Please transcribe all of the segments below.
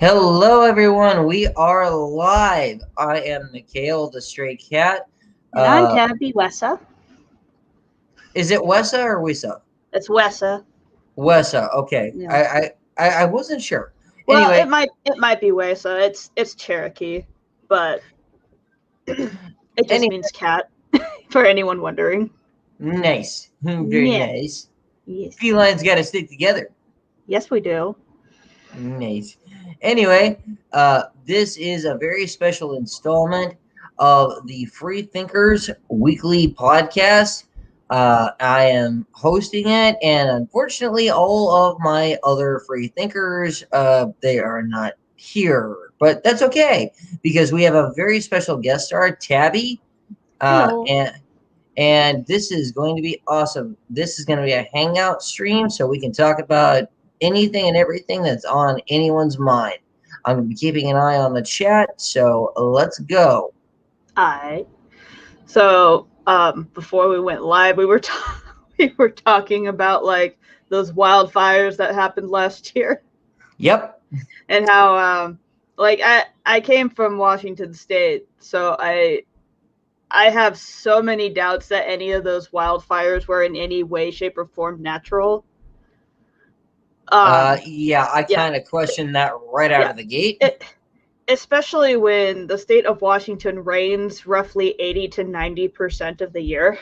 Hello, everyone. We are live. I am Mikail, the stray cat. And I'm Uh, Tabby Wessa. is it Wessa or Wissa? It's Wessa. Wessa. Okay. Yeah. I wasn't sure. Well, Anyway, it might be Wessa. It's Cherokee, but it just any means cat for anyone wondering. nice, very Yeah. nice. Yes. Felines got to stick together. Yes, we do. Nice. Anyway, this is a very special installment of the Free Thinkers Weekly Podcast. I am hosting it, and unfortunately, all of my other free thinkers, they are not here. But that's okay because we have a very special guest star, Tabby, uh, Hello. and and this is going to be awesome. This is going to be a hangout stream, so we can talk about anything and everything that's on anyone's mind. I'm going to be keeping an eye on the chat, so let's go. I. So before we went live, we were talking about like those wildfires that happened last year, Yep. and how like I came from Washington State, so I have so many doubts that any of those wildfires were in any way, shape, or form natural. Yeah, I Yeah, kind of questioned that right out yeah. of the gate. Especially when the state of Washington rains roughly 80 to 90% of the year.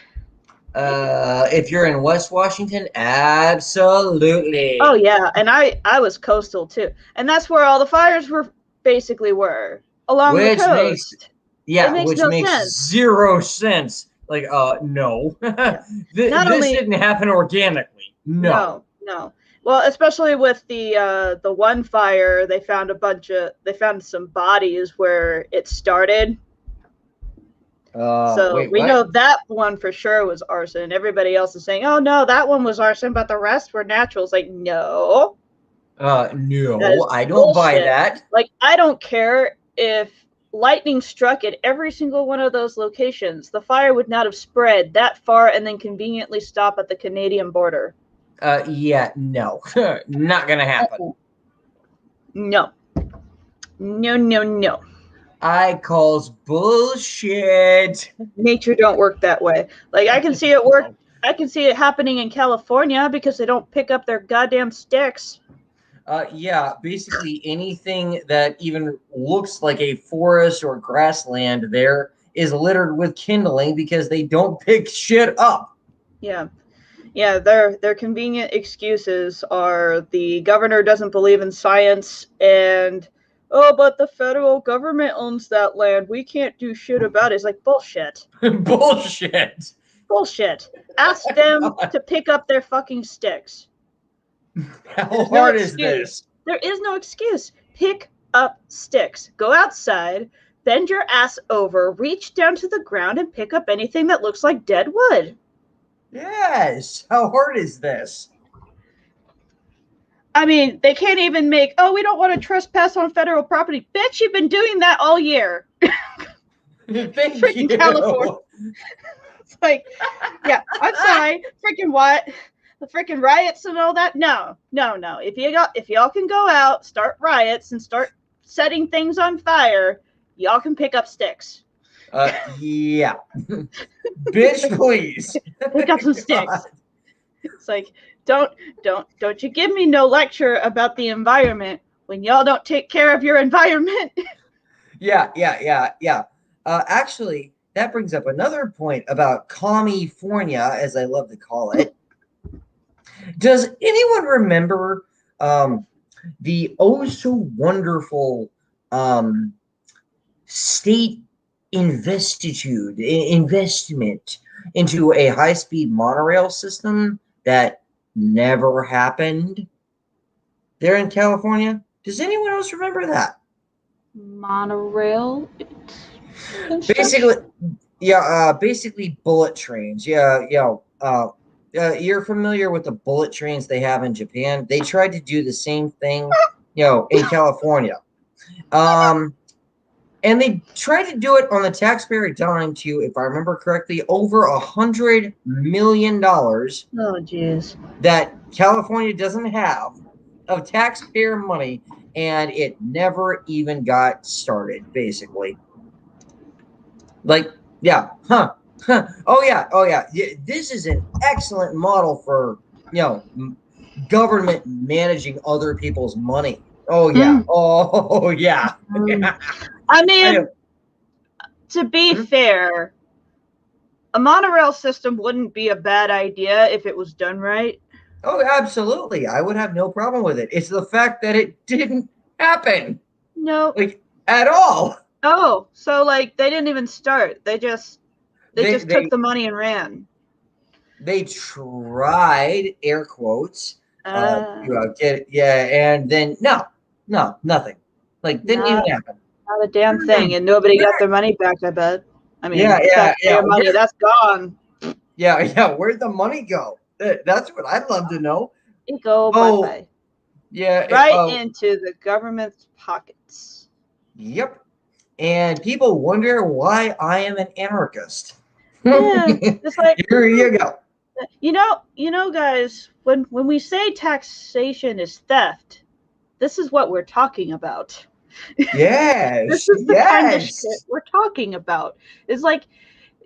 If you're in West Washington, absolutely. Oh yeah, and I was coastal too, and that's where all the fires were along the Which makes coast. It Yeah, makes which no makes sense. zero sense. Like, no, Yeah, not this only didn't happen organically. No. no. Well, especially with the one fire, they found some bodies where it started. So Wait, we what? know that one for sure was arson. Everybody else is saying, "Oh no, that one was arson, but the rest were natural." It's like, no, that No, is I don't buy bullshit. that. Like, I don't care if lightning struck at every single one of those locations. The fire would not have spread that far and then conveniently stop at the Canadian border. Yeah, no, not gonna happen. No, no, no, no. I calls bullshit. Nature don't work that way. Like, I can see it work. I can see it happening in California because they don't pick up their goddamn sticks. Yeah, basically anything that even looks like a forest or grassland there is littered with kindling because they don't pick shit up. Yeah. Yeah, their convenient excuses are the governor doesn't believe in science and oh, but the federal government owns that land. We can't do shit about it. It's like bullshit. Bullshit. Bullshit. Ask them to pick up their fucking sticks. How There's no hard is excuse. this? There is no excuse. Pick up sticks. Go outside, bend your ass over, reach down to the ground and pick up anything that looks like dead wood. Yes. How hard is this? I mean, they can't even make, oh, we don't want to trespass on federal property. Bitch, you've been doing that all year. Thank Freaking you. California. It's like, yeah, I'm sorry. Freaking what? The freaking riots and all that? No. If y'all can go out, start riots, and start setting things on fire, y'all can pick up sticks. Yeah. Bitch, please. Pick up some sticks. It's like, don't you give me no lecture about the environment when y'all don't take care of your environment. Yeah. Actually, that brings up another point about California, as I love to call it. Does anyone remember the oh so wonderful state investment into a high-speed monorail system that never happened there in California? Does anyone else remember that? Monorail Basically, yeah, basically bullet trains. You're familiar with the bullet trains they have in Japan. They tried to do the same thing, in California. And they tried to do it on the taxpayer dime to, if I remember correctly, over $100 million Oh, jeez. that California doesn't have. of taxpayer money, and it never even got started, basically. Like, yeah, huh, huh. Oh yeah, oh yeah. This is an excellent model for government managing other people's money. Oh yeah, Mm. oh yeah. Mm. I I know. mean, to be Hmm? fair, a monorail system wouldn't be a bad idea if it was done right. Oh, absolutely. I would have no problem with it. It's the fact that it didn't happen, No. like at all. Oh, so like they didn't even start. They They just took they the money and ran. they tried air quotes Uh, get yeah, and then no, nothing. Like didn't even not happen. not a damn Hmm. thing, and nobody got their money back. I bet. I Yeah, mean, yeah, yeah. taxpayer money that's gone. Yeah. Where'd the money go? That's what I'd love to know. It go bye Oh, bye yeah. right Oh, into the government's pockets. yep. And people wonder why I am an anarchist. Yeah, it's like Here you go. guys. When we say taxation is theft, this is what we're talking about. This Yes, is the kind of shit yes. we're talking about. It's like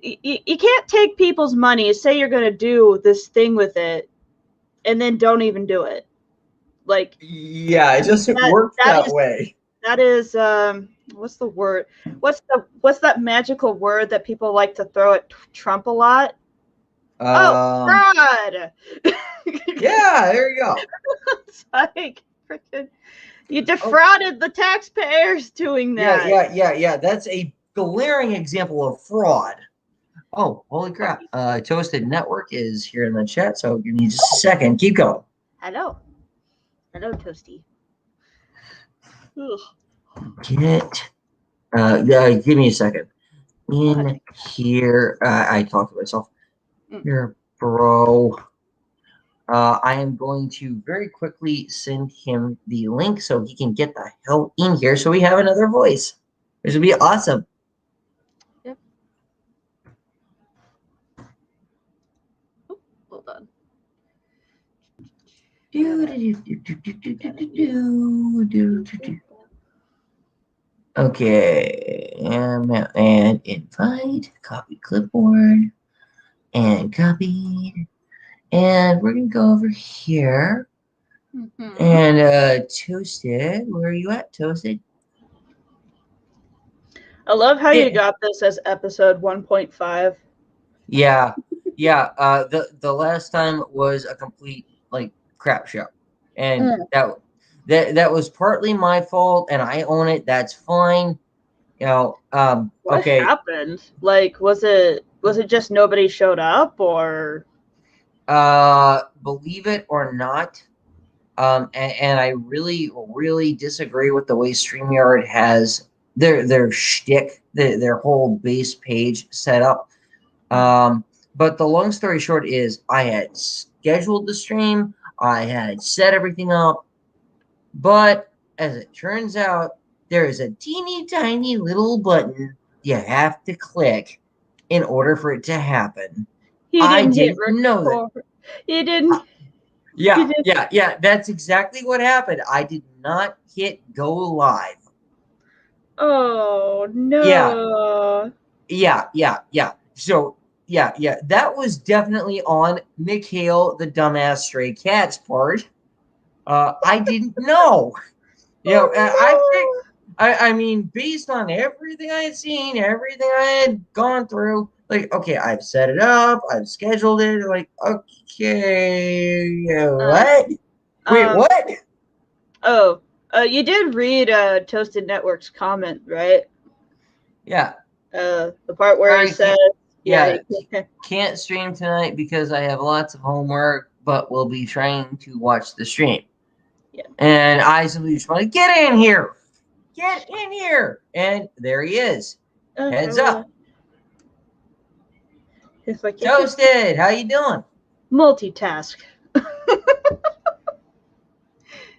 you can't take people's money, say you're going to do this thing with it, and then don't even do it. Like Yeah, it doesn't that work that that is way. that is what's the word? What's that magical word that people like to throw at Trump a lot? Oh, Um, fraud. yeah, there you go. It's like freaking you Oh, defrauded the taxpayers doing that. yeah. That's a glaring example of fraud. Oh, holy crap. Toasted Network is here in the chat, so give me just a second. Keep going. Hello. Hello, Toasty. Ugh. Get give me a second. In here, I talk to myself. Mm. Here, bro. I am going to very quickly send him the link so he can get the hell in here so we have another voice. This would be awesome. Yep. Oh, hold on. Okay, and invite, copy clipboard, and copied. And we're gonna go over here. Mm-hmm. And Toasted, where are you at, Toasted? I love how you Yeah, got this as episode 1.5. yeah, yeah. The last time was a complete like crap show, and Mm. that was partly my fault, and I own it. That's fine. What Okay. happened? Like, was it just nobody showed up, or Believe it or not, and I really, really disagree with the way StreamYard has their shtick, their whole base page set up. Um, but the long story short is I had scheduled the stream, I had set everything up, but as it turns out, there is a teeny tiny little button you have to click in order for it to happen. he I didn't hit didn't know that. record? He didn't. He Yeah, did. yeah. That's exactly what happened. I did not hit go live. Oh Yeah, no. yeah. So, yeah. That was definitely on Mikail, the dumbass stray cat's part. I didn't know. I think, Oh I mean, based on everything I had seen, everything I had gone through, like, okay, I've set it up, I've scheduled it. Like, okay, no. what? Wait, Um. what? Oh. You did read Toasted Network's comment, right? Yeah. The part where he Sorry, says, "Yeah, yeah, he can't." can't stream tonight because I have lots of homework, but will be trying to watch the stream. Yeah. And I simply just want to get in here. Get in here. And there he is. Heads Hello. up. It's like Toasted. How you doing? multitask.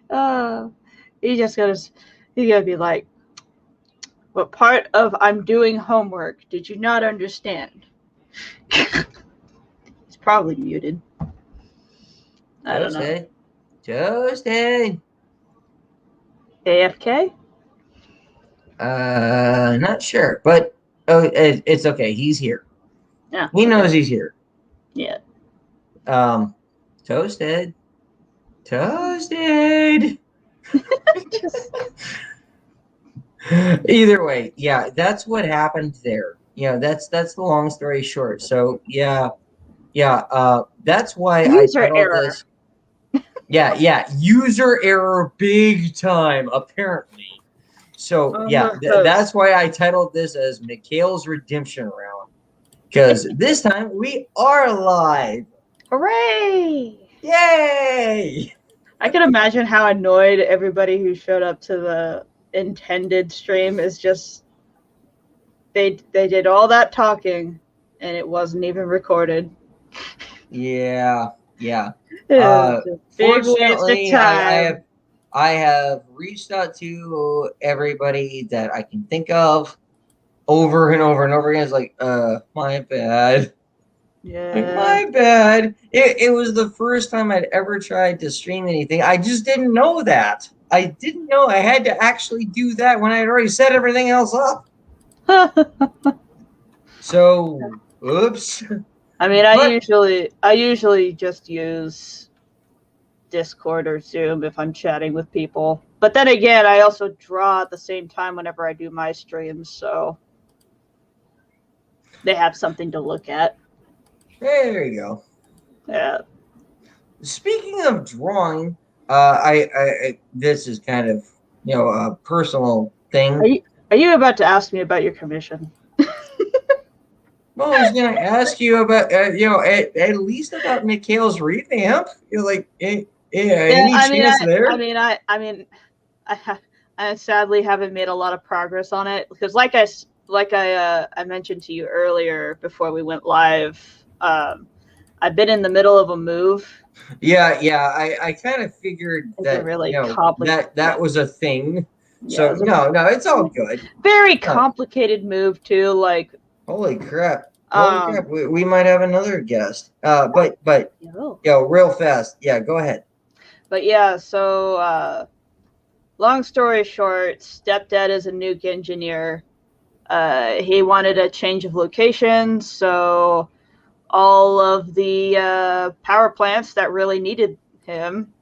Uh, he just gotta, he gotta be like, what part of I'm doing homework did you not understand? He's probably muted. I don't know. Toasted. Toasted. AFK? Not sure, but it's okay. He's here. Yeah. He Okay. knows he's here. Yeah. Toasted. Toasted. Either way, yeah, that's what happened there. That's the long story short. So that's why I User titled error. this. Yeah, user error big time, apparently. So On yeah, the host. that's why I titled this as Mikhail's Redemption Round. Because this time we are live. Hooray! Yay! I can imagine how annoyed everybody who showed up to the intended stream is just they did all that talking and it wasn't even recorded. Yeah. It was a big waste of Fortunately, time. I have reached out to everybody that I can think of over and over and over again. It's like, my bad. Like, Yeah. my bad. It was the first time I'd ever tried to stream anything. I just didn't know that. I didn't know I had to actually do that when I had already set everything else up. So, oops. I mean, But I usually just use Discord or Zoom if I'm chatting with people. But then again, I also draw at the same time whenever I do my streams, so they have something to look at. there you go. Yeah. Speaking of drawing, I this is kind of a personal thing. Are you about to ask me about your commission? Well, I was gonna ask you about at least about Mikhail's revamp. You're like, Yeah, any chance there? I sadly haven't made a lot of progress on it because, I mentioned to you earlier before we went live, I've been in the middle of a move. Yeah, I kind of figured It's a that really complicated. that was a thing. Yeah, So no, it's all good. very complicated move too. Like, Holy crap! um, We might have another guest. But oh. real fast. Yeah, go ahead. But yeah, so long story short, stepdad is a nuke engineer. He wanted a change of location, so all of the power plants that really needed him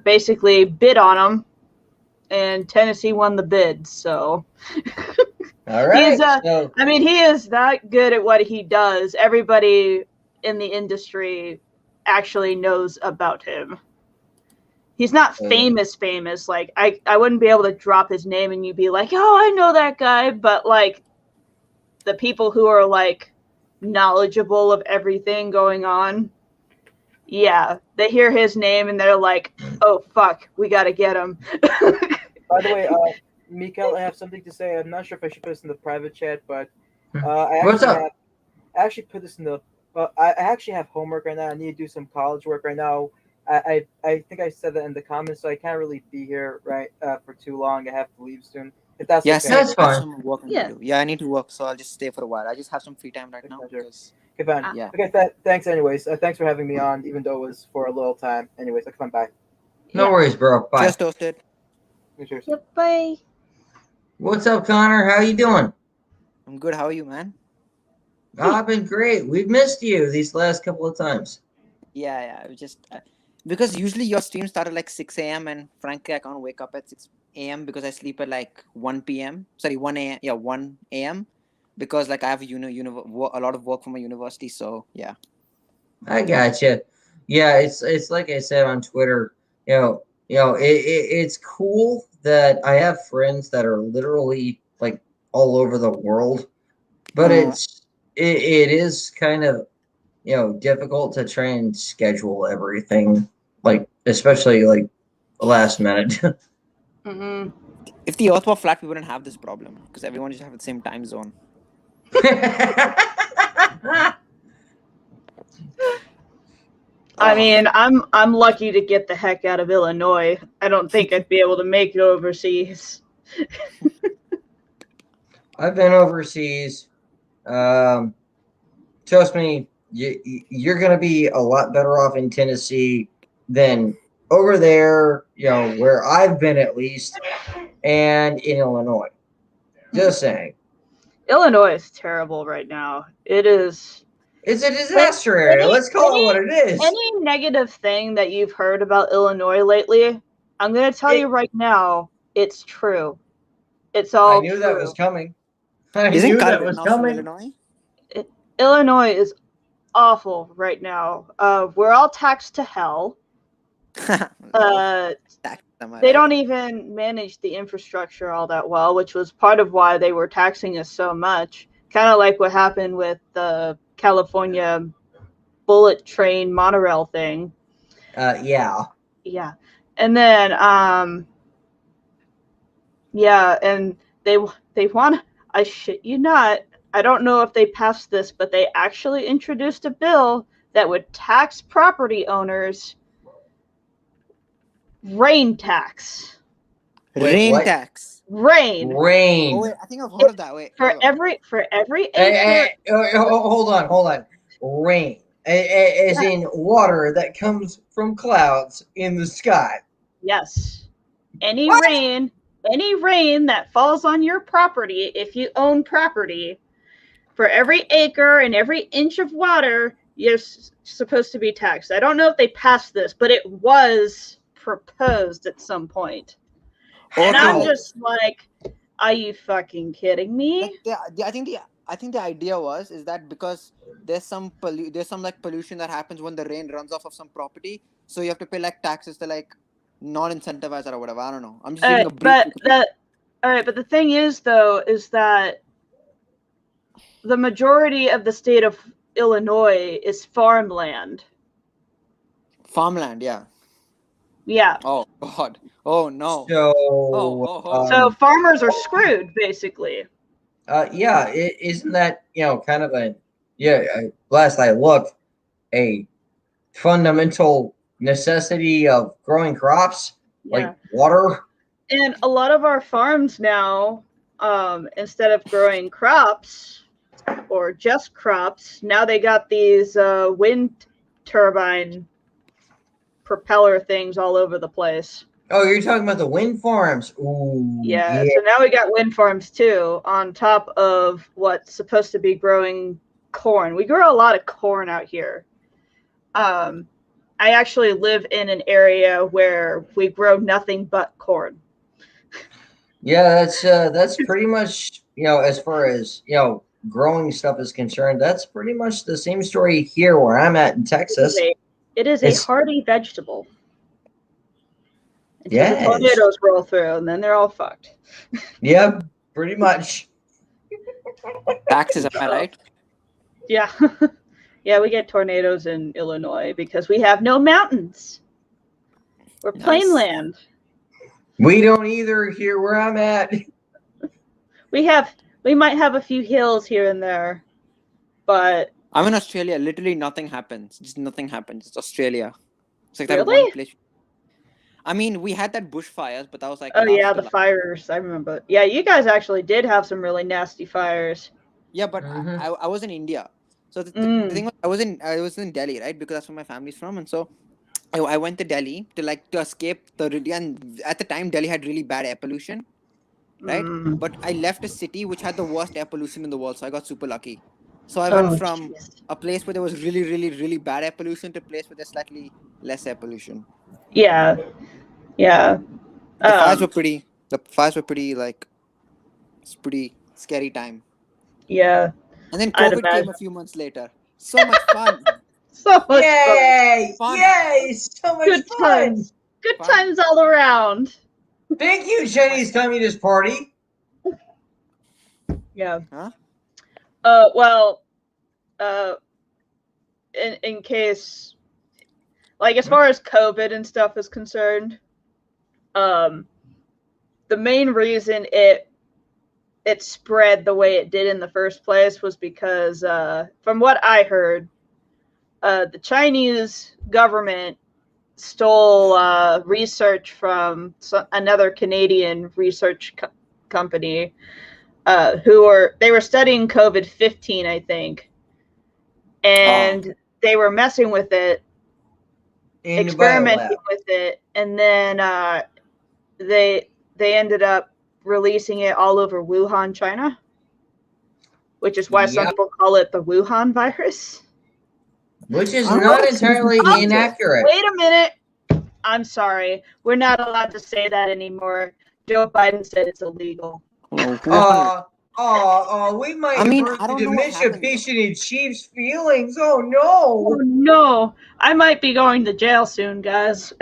basically bid on him, and Tennessee won the bid. So All right. he is that good at what he does. Everybody in the industry actually knows about him. He's not famous. Like, I wouldn't be able to drop his name and you'd be like, oh, I know that guy. But like the people who are like knowledgeable of everything going on, yeah, they hear his name and they're like, oh fuck, we gotta get him. By the way, Mikail, I have something to say. I'm not sure if I should put this in the private chat, but What's up? I actually put this in the. I actually have homework right now. I need to do some college work right now. I think I said that in the comments, so I can't really be here for too long. I have to leave soon. If that's Yes, okay. That's I have fine. some work to Yeah. do. Yeah, I need to work, so I'll just stay for a while. I just have some free time right now. Sure. Because, Okay, fine. yeah. Okay, thanks. Anyways, thanks for having me on, even though it was for a little time. Anyways, okay, fine. Bye. No worries, bro. Bye. Cheers, Toasted. Cheers. Yep, bye. What's up, Connor? How you doing? I'm good. How are you, man? I've been great. We've missed you these last couple of times. Yeah. Because usually your stream start at like 6 a.m. and frankly, I can't wake up at 6 a.m. because I sleep at like 1 p.m. Sorry, 1 a.m. Yeah, 1 a.m. Because like I have a lot of work for my university. So yeah. I gotcha. Yeah, it's like I said on Twitter. It's cool that I have friends that are literally like all over the world, but it is kind of difficult to try and schedule everything, like especially like last minute. Mm-hmm. If the Earth were flat, we wouldn't have this problem because everyone just have the same time zone. I mean, I'm lucky to get the heck out of Illinois. I don't think I'd be able to make it overseas. I've been overseas. Trust me, you're going to be a lot better off in Tennessee than over there, where I've been at least, and in Illinois. Just saying. Illinois is terrible right now. It is. It's a disaster area. Let's call it what it is. Any negative thing that you've heard about Illinois lately, I'm going to tell you right now, it's true. It's all I knew true. that was coming. I Isn't knew Carl that was Rittenhouse from coming. Illinois? Illinois is awful right now. We're all taxed to hell. They don't even manage the infrastructure all that well, which was part of why they were taxing us so much. Kind of like what happened with the California bullet train monorail thing. Yeah. Yeah. And then and they want, I shit you not, I don't know if they passed this, but they actually introduced a bill that would tax property owners rain tax. Rain tax. Rain. Oh wait, I think I've heard of that. Wait. For every acre. Hold on. Rain, as in water that comes from clouds in the sky. Yes. Any rain that falls on your property, if you own property, for every acre and every inch of water, you're supposed to be taxed. I don't know if they passed this, but it was proposed at some point. And I'm just like, are you fucking kidding me? I think the idea is that because there's some pollution that happens when the rain runs off of some property, so you have to pay like taxes to like non-incentivize or whatever. I don't know. I'm just giving a brief. But the thing is though, is that the majority of the state of Illinois is farmland. Farmland, yeah. Yeah. Oh God. Oh no. So farmers are screwed, basically. Yeah. Isn't that kind of last I looked, a fundamental necessity of growing crops like water? And a lot of our farms now, instead of growing crops or just crops, now they got these wind turbine propeller things all over the place. Oh, you're talking about the wind farms. Ooh, yeah. So now we got wind farms too, on top of what's supposed to be growing corn. We grow a lot of corn out here. I actually live in an area where we grow nothing but corn. Yeah, that's pretty much, as far as growing stuff is concerned, that's pretty much the same story here where I'm at in Texas. It is a hardy vegetable. Until the tornadoes roll through, and then they're all fucked. Yeah, pretty much. Taxes, am I right? Yeah. Yeah, we get tornadoes in Illinois because we have no mountains. We're plain land. We don't either here where I'm at. We might have a few hills here and there, but I'm in Australia. Literally nothing happens. Just nothing happens. It's Australia. It's like really? that one place. I mean, we had that bushfires, but that was like. Oh yeah, the fires. I remember. Yeah, you guys actually did have some really nasty fires. Yeah, but I was in India, so the thing was, I was in Delhi, right? Because that's where my family's from, and so I went to Delhi to escape and at the time Delhi had really bad air pollution, right? But I left a city which had the worst air pollution in the world, so I got super lucky. So I went from a place where there was really, really, really bad air pollution to a place where there's slightly less air pollution. Yeah. The fires were pretty like, it's pretty scary time. Yeah. And then COVID came a few months later. So much fun. So much fun. Yay! So much good fun. Times. Good times all around. Thank you, Chinese Communist Party. Yeah. Huh? In case, like, as far as COVID and stuff is concerned, the main reason it spread the way it did in the first place was because, from what I heard, the Chinese government stole research from another Canadian research company. They were studying COVID-15, I think, and they were messing with it in the experimenting biolab. with it, and then they ended up releasing it all over Wuhan, China, which is why some Yep. people call it the Wuhan virus. Which is I don't know not if it's entirely Wuhan. inaccurate. Wait a minute. I'm sorry. We're not allowed to say that anymore. Joe Biden said it's illegal. Oh, Wuhan. We might I mean, hurt I the don't know what happened. Mitsubishi Chiefs' feelings. Oh Oh no! no. I might be going to jail soon, guys.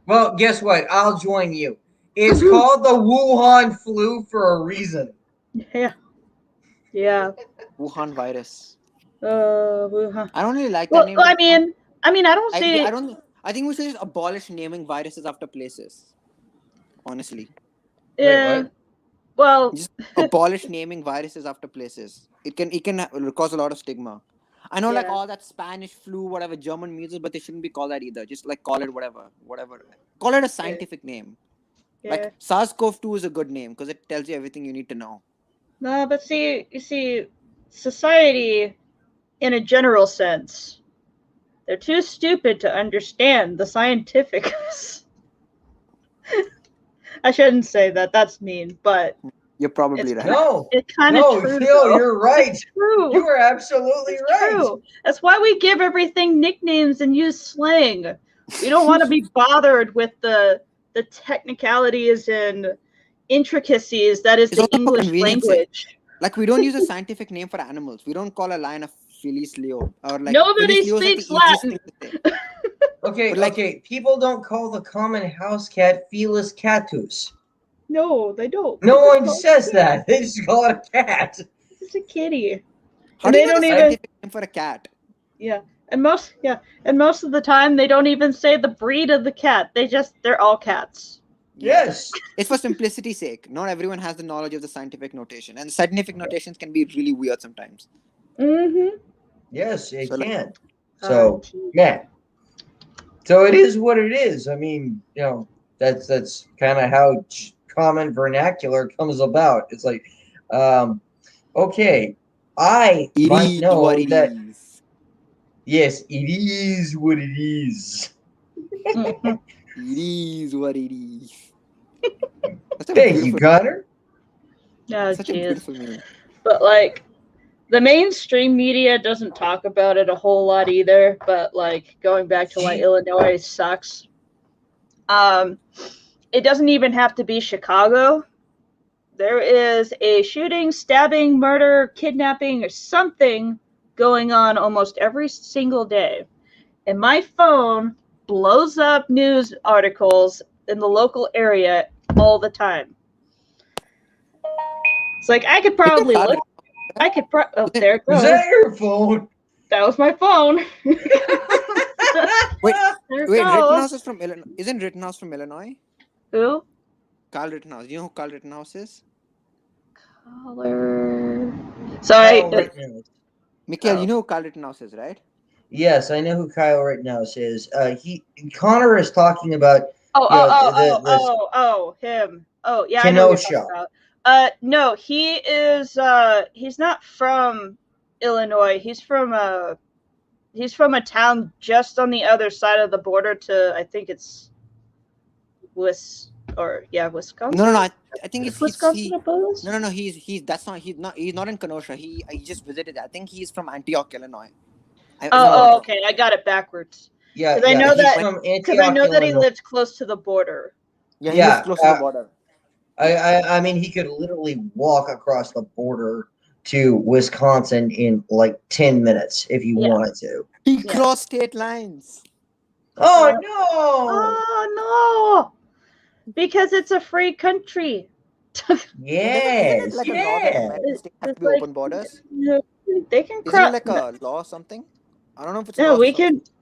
Well, guess what? I'll join you. It's called the Wuhan flu for a reason. Yeah. Yeah. Wuhan virus. Wuhan. I don't really like that Well, name. I mean, I don't see. I don't. I think we should just abolish naming viruses after places. Honestly, Yeah. what? Well, just abolish naming viruses after places. It can cause a lot of stigma. I know, like Yeah. all that Spanish flu, whatever German measles, but they shouldn't be called that either. Just like call it whatever. Call it a scientific name. yeah. Like SARS-CoV-2 is a good name because it tells you everything you need to know. No, but see, you see, society, in a general sense, they're too stupid to understand the scientific. I shouldn't say that. That's mean, but You're probably it's right. No, it's kind of no, true. Phil, though. you're right. It's true. You are absolutely It's right. true. That's why we give everything nicknames and use slang. We don't want to be bothered with the technicalities and intricacies that is It's the also for English convenience sake. language. Like we don't use a scientific name for animals. We don't call a lion a Felis Leo or like Nobody Felis Leo is like the speaks easiest Latin. thing to say. Okay, But, like- okay. People don't call the common house cat Felis catus. No, they don't. No They one just says that. They just call it a cat. It's a kitty. How And do they you know don't the even scientific name for a cat? and most of the time they don't even say the breed of the cat. They're all cats. Yes. It's for simplicity's sake. Not everyone has the knowledge of the scientific notation, and scientific notations can be really weird sometimes. Mm-hmm. Yes, it So, like- can. So, yeah. So it is what it is. I mean, that's kind of how common vernacular comes about. It's like, okay, I It might is know what it that. is. Yes, it is what it is. Mhm. It is what it is. That's a Thank you, beautiful, Connor. Oh, such a jeez. beautiful name. But like, the mainstream media doesn't talk about it a whole lot either. But like, going back to why Illinois sucks, it doesn't even have to be Chicago. There is a shooting, stabbing, murder, kidnapping, or something going on almost every single day. And my phone blows up news articles in the local area all the time. It's like I could probably look. Oh, there it Was goes. that your phone? That was my phone. Wait, There it Rittenhouse goes. is from Illinois. Isn't Rittenhouse from Illinois? Who? Carl Rittenhouse. You know who Carl Rittenhouse is? Color. Sorry. Kyle Rittenhouse. Mikail, Oh. you know who Carl Rittenhouse is, right? Yes, I know who Kyle Rittenhouse is. Connor is talking about Him. Oh, yeah, I know what you're Kenosha. talking about. No, he is. He's not from Illinois. He's from a town just on the other side of the border to, I think it's Wisconsin. No. I think Is Wisconsin a bonus? No. He's not in Kenosha. He just visited. I think he's from Antioch, Illinois. Okay. I got it backwards. Yeah, 'Cause I know he's that- from Because I know Antioch, that he Illinois. lives close to the border. Yeah, he Yeah, lives close to the border. I mean, he could literally walk across the border to Wisconsin in like 10 minutes if he Yeah. wanted to. He crossed state lines. Oh, no! Oh no! Because it's a free country. Yes, Isn't it like a law that yes. American states have It's to be like- open borders? They can Isn't cross. it like a law or something? I don't know if it's a No, law. we or something. can.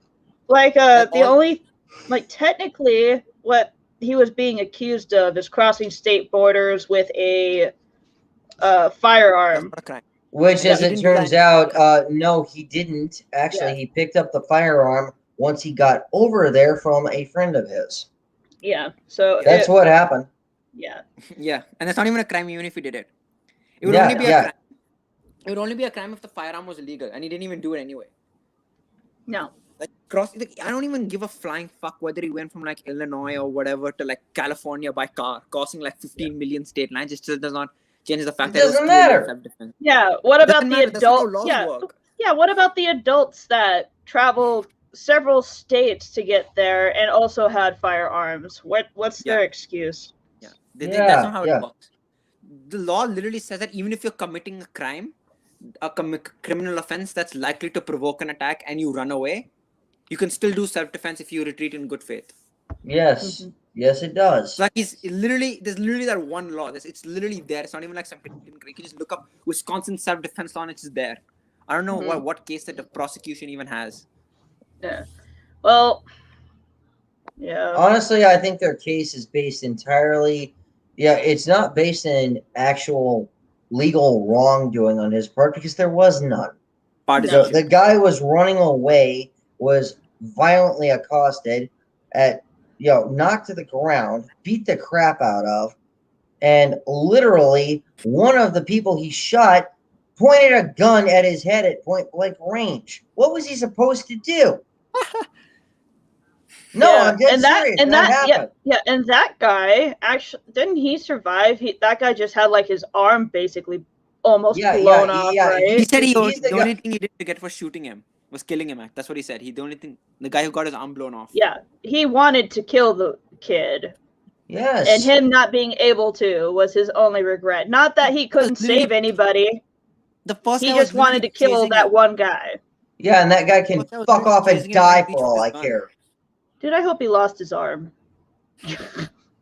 Like Like the all- only, like technically, what he was being accused of is crossing state borders with a That's firearm. not a crime. Which, Yeah, as he it didn't do turns that. out, no, he didn't. Actually, he picked up the firearm once he got over there from a friend of his. Yeah. So That's what happened. Yeah. Yeah, and that's not even a crime even if he did it. It would Yeah, only be yeah. a crime. It would only be a crime if the firearm was illegal and he didn't even do it anyway. No. I don't even give a flying fuck whether he went from like Illinois or whatever to like California by car, crossing like 15 million state lines. It still does not change the fact It that it was doesn't clearly matter. self-defense. Yeah. What It about doesn't the matter. That's not how adults? laws Yeah. work. Yeah. What about the adults that traveled several states to get there and also had firearms? What's their excuse? Yeah, that's not Yeah, how yeah. it works. The law literally says that even if you're committing a crime, criminal offense that's likely to provoke an attack, and you run away, you can still do self-defense if you retreat in good faith. Yes. Mhm. Yes, it does. Like there's literally that one law. It's literally there. It's not even like something you can just look up Wisconsin self-defense law and it's there. I don't know Mhm. what case that the prosecution even has. Yeah. Well. Yeah. Honestly, I think their case is based entirely. Yeah, it's not based in actual legal wrongdoing on his part because there was none. Partisanship. The guy was running away, was violently accosted, knocked to the ground, beat the crap out of, and literally one of the people he shot pointed a gun at his head at point blank range. What was he supposed to do? No, Yeah, I'm dead serious. That happened. and that guy actually didn't he survive? That guy just had like his arm basically almost blown off, right? He said He's the only thing he did to get for shooting him was killing him. That's what he said. The guy who got his arm blown off. Yeah, he wanted to kill the kid. Yes. And him not being able to was his only regret. Not that he couldn't save anybody. The first He guy was just wanted to kill chasing that him. one guy. Yeah, and that guy can First guy was fuck off and chasing him when die he for all I reached for his care. Dude, I hope he lost his arm.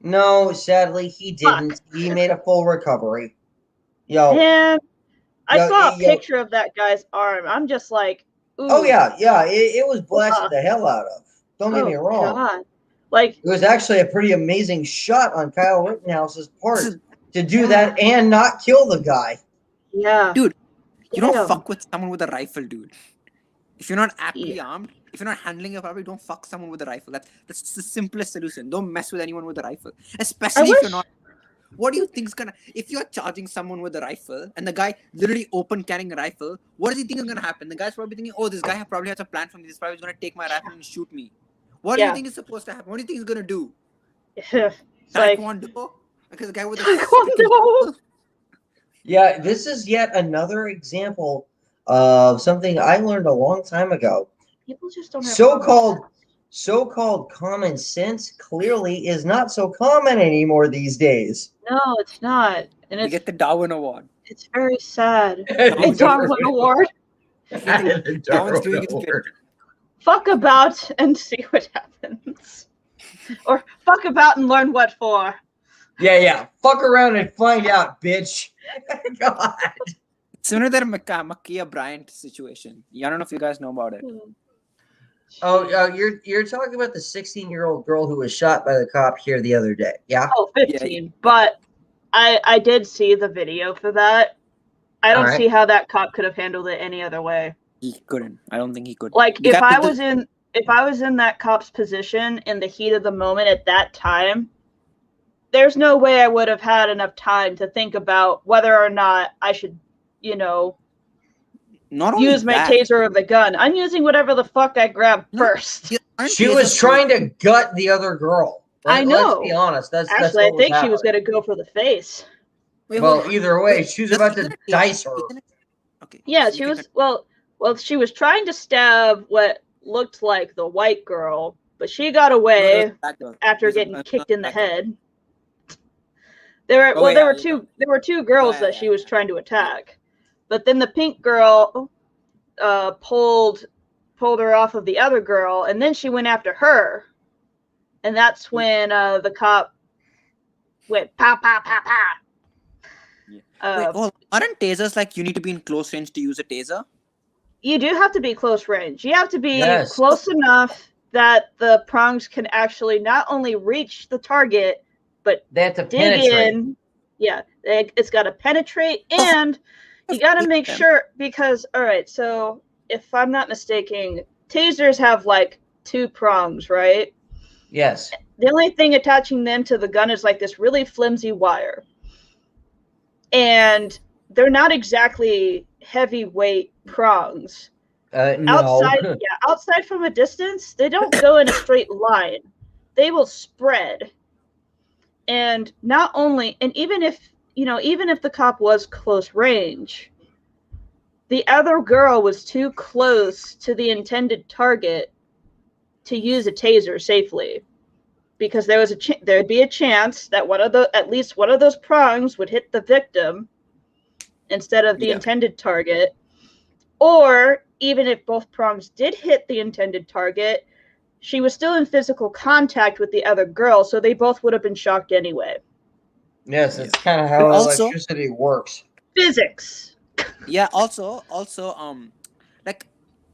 No, sadly, he didn't. He made a full recovery. Man, I Yo, saw a yo. picture of that guy's arm. I'm just like, ooh. Oh yeah, it was blasted the hell out of. Don't get me wrong. God. Like, it was actually a pretty amazing shot on Kyle Rittenhouse's part to do that and not kill the guy. Yeah. Dude, you don't Damn. fuck with someone with a rifle, dude. If you're not aptly armed, if you're not handling it properly, don't fuck someone with a rifle. That's the simplest solution. Don't mess with anyone with a rifle. Especially if you're not. What do you think's gonna if you're charging someone with a rifle and the guy literally open carrying a rifle, what does he think is gonna happen? The guy's probably thinking, oh, this guy probably has a plan for me. This probably is gonna take my rifle and shoot me. What do you think is supposed to happen? What do you think he's gonna do? Taekwondo? Because the guy with Taekwondo. Yeah, this is yet another example of something I learned a long time ago. People just don't have so-called common sense clearly is not so common anymore these days. No, it's not. And you get the Darwin Award. It's very sad. The Darwin Award. Darwin's doing his bit. Fuck about and see what happens. Or fuck about and learn what for. Yeah. Fuck around and find out, bitch. God. Sooner than Mikail Bryant situation. I don't know if you guys know about it. Oh, you're talking about the 16-year-old girl who was shot by the cop here the other day. Yeah. Oh, 15. Yeah. But I did see the video for that. I don't see how that cop could have handled it any other way. He couldn't. I don't think he could. Like if I was in that cop's position in the heat of the moment at that time, there's no way I would have had enough time to think about whether or not I should, use my taser or the gun. I'm using whatever the fuck I grab first. She was trying to gut the other girl. I know. Let's be honest. That's actually, I think she was going to go for the face. Well, either way, she was about to dice her. Okay. Yeah, she was. Well, she was trying to stab what looked like the white girl, but she got away after getting kicked in the head. There were two girls that she was trying to attack, but then the pink girl pulled her off of the other girl, and then she went after her, and that's when the cop went pow pow pow pow. Aren't tasers like you need to be in close range to use a taser? You do have to be close range. You have to be close enough that the prongs can actually not only reach the target, but they have to dig in. Yeah, it's got to penetrate, and you got to make sure because, all right, so if I'm not mistaken, tasers have like 2 prongs, right? Yes. The only thing attaching them to the gun is like this really flimsy wire. And they're not exactly heavyweight prongs. No. outside from a distance, they don't go in a straight line. They will spread. And not only, and even if the cop was close range, the other girl was too close to the intended target to use a taser safely, because there'd be a chance that at least one of those prongs would hit the victim instead of the intended target. Or even if both prongs did hit the intended target, she was still in physical contact with the other girl, so they both would have been shocked anyway. Yes, it's kind of how electricity works. Physics. Yeah. Also, like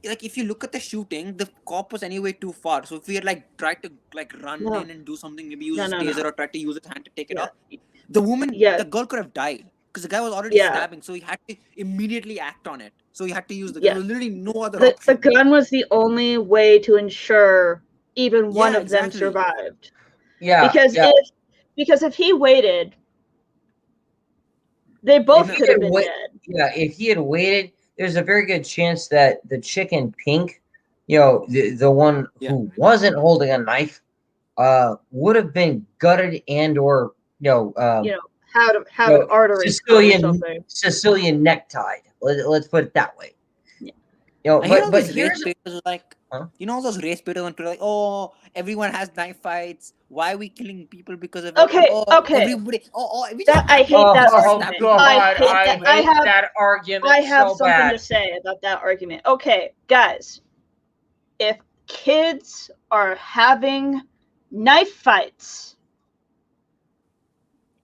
if you look at the shooting, the cop was anyway too far. So if we had tried to run in and do something, maybe use his taser or try to use his hand to take it off, the girl could have died because the guy was already stabbing. So he had to immediately act on it. So he had to use the gun. There was literally no other option. The gun was the only way to ensure even one of them survived. Yeah. Because if he waited, they both could have been dead. Yeah, if he had waited, there's a very good chance that the chick in pink, the one who wasn't holding a knife, would have been gutted and or have an artery Sicilian necktied. Let's put it that way. Yeah. But here's all those race baiters on Twitter, oh, everyone has knife fights. Why are we killing people because of okay? Everybody. I hate that argument. God, I hate that argument. I have something to say about that argument. Okay, guys, if kids are having knife fights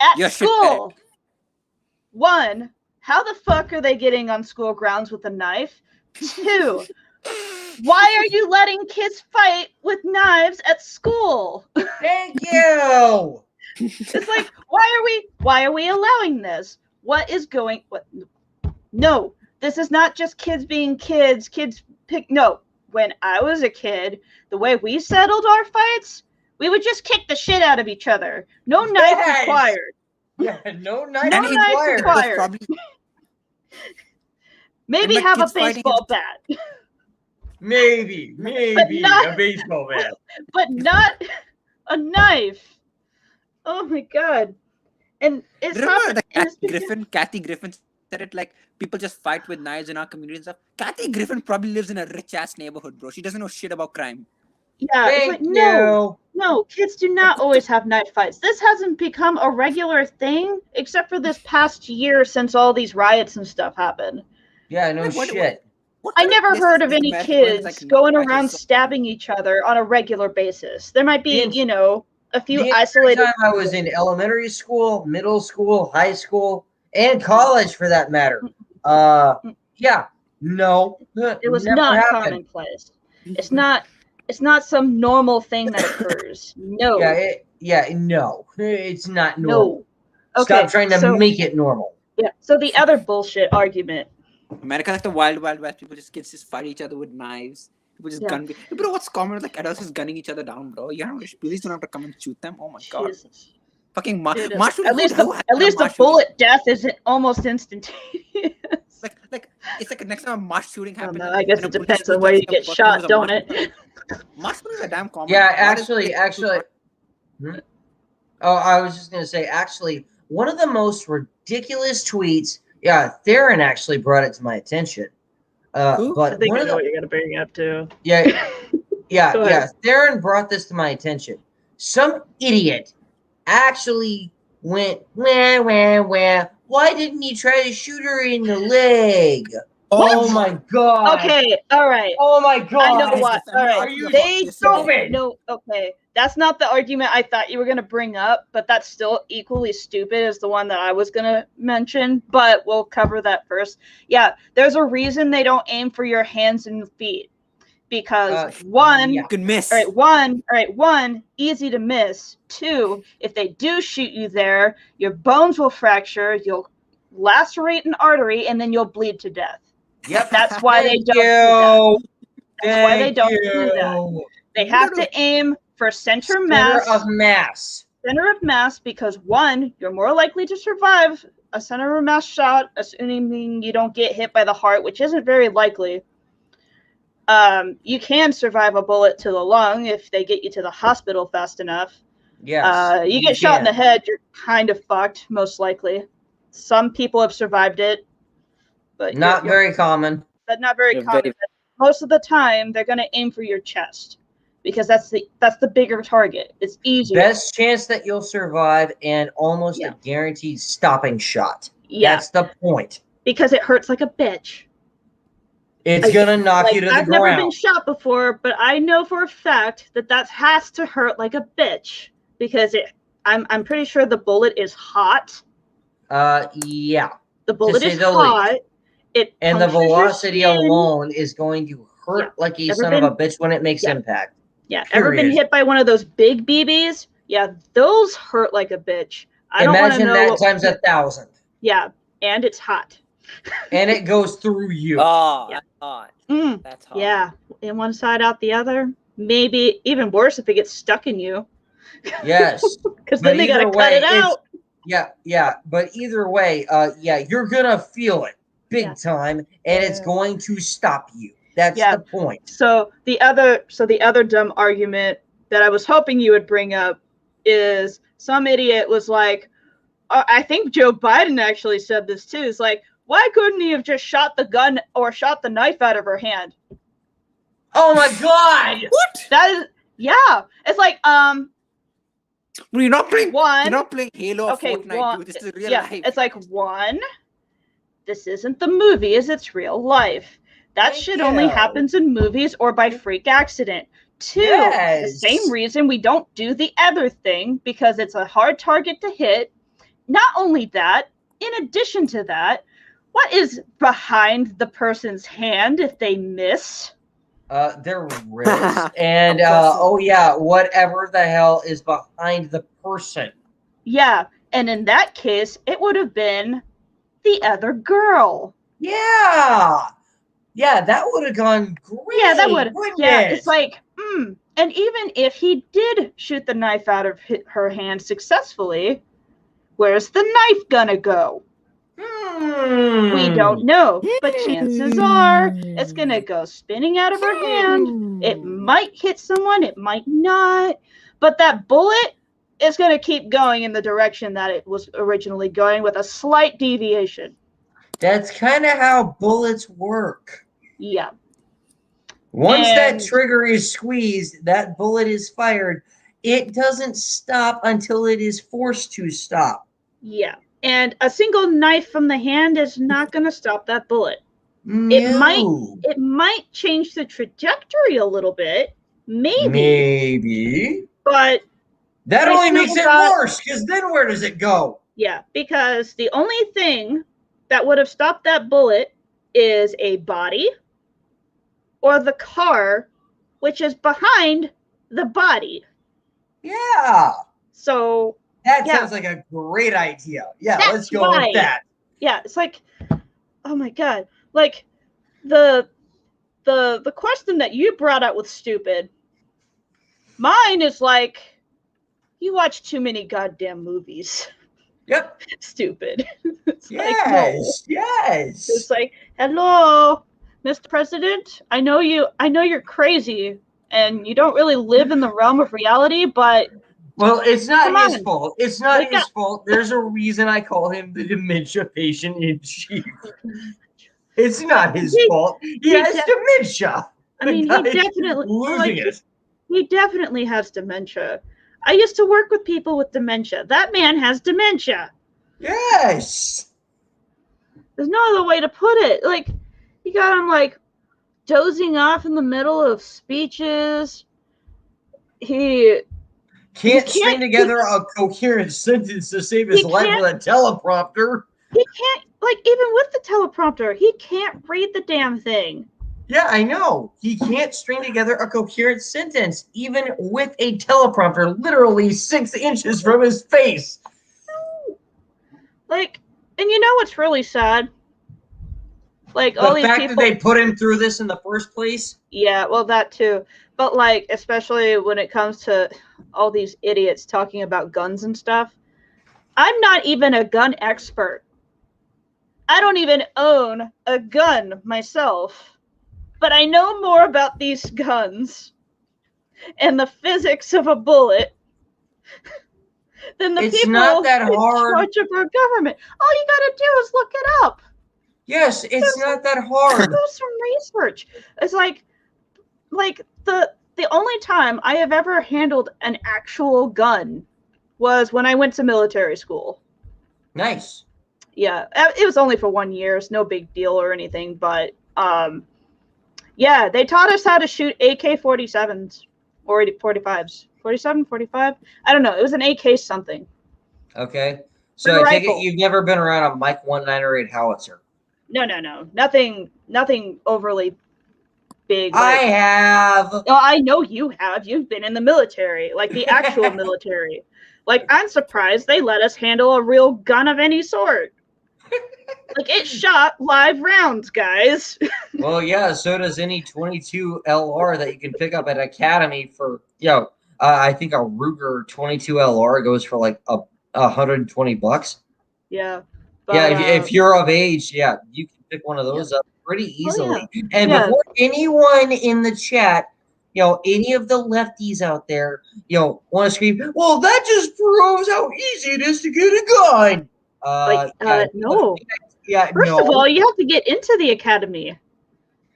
at school, one, how the fuck are they getting on school grounds with a knife? Two, why are you letting kids fight with knives at school? Thank you. It's like, why are we allowing this? No, this is not just kids being kids. No, when I was a kid, the way we settled our fights, we would just kick the shit out of each other. No knife required. Yeah, no knife required. Maybe have a baseball bat. Maybe a baseball bat. But not a knife. Oh my god. And it's remember Kathy Griffin said it, people just fight with knives in our community and stuff. Kathy Griffin probably lives in a rich ass neighborhood, bro. She doesn't know shit about crime. Yeah, no, kids do not always have knife fights. This hasn't become a regular thing except for this past year since all these riots and stuff happened. Yeah, no shit. I never heard of any kids going around stabbing each other on a regular basis. There might be, a few isolated. Time I was in elementary school, middle school, high school, and college for that matter. No, it was not commonplace. It's not some normal thing that occurs. No. No, it's not normal. No. Okay, stop trying to make it normal. Yeah. So the other bullshit argument. America, like the wild west, kids just fight each other with knives. People just gun. Bro, what's common with adults just gunning each other down, bro? Police don't have to come and shoot them. Oh my god. Jesus. Fucking march. At least the bullet death isn't almost instantaneous. It's like next time a mass shooting happens. I guess it depends on where you get shot, don't it? Mass shootings are damn common. Yeah, actually. Oh, I was just gonna say, actually, one of the most ridiculous tweets. Yeah, Theron actually brought it to my attention. But I think I know what you're gonna bring up too. Yeah. Theron brought this to my attention. Some idiot actually went, wah. Why didn't you try to shoot her in the leg? Oh my god. Okay, all right. Oh my god. I know what. All right. Are you stupid? No, okay. That's not the argument I thought you were going to bring up, but that's still equally stupid as the one that I was going to mention, but we'll cover that first. Yeah, there's a reason they don't aim for your hands and feet. Because you can miss. All right, one, easy to miss. Two, if they do shoot you there, your bones will fracture, you'll lacerate an artery, and then you'll bleed to death. Yep. That's why they don't do that. That's why they don't do that. They have to aim for center of mass. Center of mass, because one, you're more likely to survive a center of mass shot, assuming you don't get hit by the heart, which isn't very likely. You can survive a bullet to the lung if they get you to the hospital fast enough. Yes. You get shot in the head, you're kind of fucked, most likely. Some people have survived it, but Not very common. but not very You're common. very- Most of the time, they're going to aim for your chest because that's the bigger target. It's easier. Best chance that you'll survive and almost Yeah. a guaranteed stopping shot. Yeah, That's the point. because it hurts like a bitch. It's gonna knock you to the I've never been ground. shot before, but I know for a fact that has to hurt like a bitch because I'm pretty sure the bullet is hot. Yeah. The bullet say is the hot. least. It And the punctures your velocity skin. alone is going to hurt like a Ever son of a bitch when it makes Yeah. impact. Yeah, ever been Period. hit by one of those big BBs? Yeah, those hurt like a bitch. I don't want to Imagine know that times 1,000. Yeah, and it's hot. And it goes through you. Oh, Yeah. that's hot. Mm, That's hot. yeah, in one side out the other. Maybe even worse if it gets stuck in you. Yes. Because But then they gotta either cut way, it out. yeah. But either way, you're gonna feel it big Yeah. time, and it's going to stop you. That's Yeah. the point. So the other dumb argument that I was hoping you would bring up is some idiot was like, I think Joe Biden actually said this too. It's like, why couldn't he have just shot the gun or shot the knife out of her hand? Oh my god! What? That is, yeah. It's like, You're not playing. one. You're not playing Halo or Okay, Fortnite, one. dude. This is real Yeah, life. it's like one. This isn't the movie, it's real life. That Thank shit only you. happens in movies or by freak accident. Two, the Yes. same reason we don't do the other thing because it's a hard target to hit. Not only that, in addition to that, what is behind the person's hand if they miss? Their wrist. And Of course. oh yeah, whatever the hell is behind the person. Yeah, and in that case, it would have been the other girl. Yeah. Yeah, that would have gone great. Yeah, that would. wouldn't Yeah, it? it's like, And even if he did shoot the knife out of her hand successfully, where's the knife gonna go? We don't know, but chances are it's gonna go spinning out of her hand. It might hit someone, it might not, but that bullet is gonna keep going in the direction that it was originally going with a slight deviation. That's kind of how bullets work. Yeah. Once And- that trigger is squeezed, that bullet is fired. It doesn't stop until it is forced to stop. Yeah. And a single knife from the hand is not going to stop that bullet. No. It might change the trajectory a little bit, Maybe. but That I only still makes it got- worse, because then where does it go? yeah, because the only thing that would have stopped that bullet is a body or the car, which is behind the body. Yeah. So That Yeah. sounds like a great idea. Yeah, That's let's go right. with that. yeah, it's like, oh my god, like the question that you brought out was stupid. Mine is like, you watch too many goddamn movies. Yep. Stupid. It's like, no. Yes. Yes. It's like, hello, Mr. President. I know you're crazy and you don't really live in the realm of reality, but Well, it's not Come his on. fault. It's not Wake his up. fault. There's a reason I call him the dementia patient in chief. It's not his He- fault. He he has de- dementia. I mean, The he guy's definitely losing it. he definitely has dementia. I used to work with people with dementia. That man has dementia. Yes. There's no other way to put it. Like, you got him like dozing off in the middle of speeches. He Can't can't- string together a coherent sentence to save his He life can't- with a teleprompter. can't, like, even with the teleprompter, he can't read the damn thing. Yeah, I know. He can't string together a coherent sentence, even with a teleprompter literally 6 inches from his face. Like, and you know what's really sad? Like, all The these fact people. that they put him through this in the first place. Yeah, well, that too. But, like, especially when it comes to all these idiots talking about guns and stuff, I'm not even a gun expert. I don't even own a gun myself. But I know more about these guns and the physics of a bullet than the It's people not that in hard. charge of our government. All you gotta do is look it up. Yes, it's Do not that hard. Do some research. It's like the only time I have ever handled an actual gun was when I went to military school. Nice. Yeah, it was only for 1 year. It's no big deal or anything, but yeah, they taught us how to shoot AK-47s or 45s. 47, 45? I don't know. It was an AK something. Okay. For So a I take it rifle. you've never been around a Mike 198 howitzer. No. Nothing overly big. I Like, have. oh, I know you have. You've been in the military, like the actual military. Like, I'm surprised they let us handle a real gun of any sort. Like, it shot live rounds, guys. Well, yeah, so does any 22 LR that you can pick up at Academy for, I think a Ruger 22 LR goes for like $120. Yeah. But, Yeah, if you're of age, yeah, you can pick one of those up pretty easily. And Yeah. before anyone in the chat, any of the lefties out there, want to scream, well, that just proves how easy it is to get a gun. No. Yeah, First of all, you have to get into the academy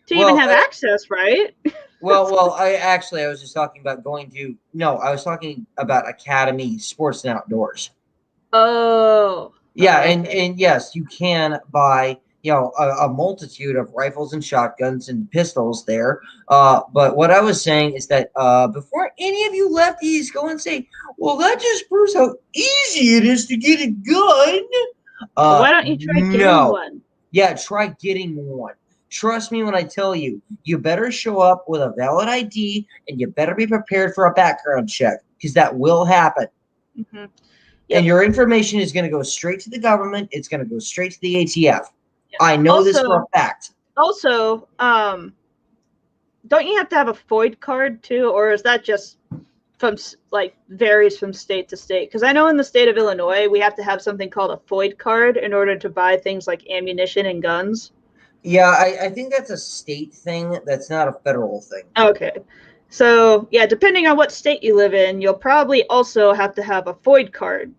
to even have access, right? Well, I was just talking about I was talking about Academy Sports and Outdoors. Oh. Yeah, okay. and yes, you can buy a multitude of rifles and shotguns and pistols there. But what I was saying is that before any of you lefties go and say, well, that just proves how easy it is to get a gun. Why don't you try getting one? Yeah, try getting one. Trust me when I tell you, you better show up with a valid ID and you better be prepared for a background check because that will happen. Mm-hmm. Yep. And your information is going to go straight to the government. It's going to go straight to the ATF. Yep. I know this for a fact. Also, don't you have to have a FOID card too, or is that just varies from state to state? Because I know in the state of Illinois, we have to have something called a FOID card in order to buy things like ammunition and guns. Yeah, I think that's a state thing. That's not a federal thing. Okay. So, yeah, depending on what state you live in, you'll probably also have to have a FOID card.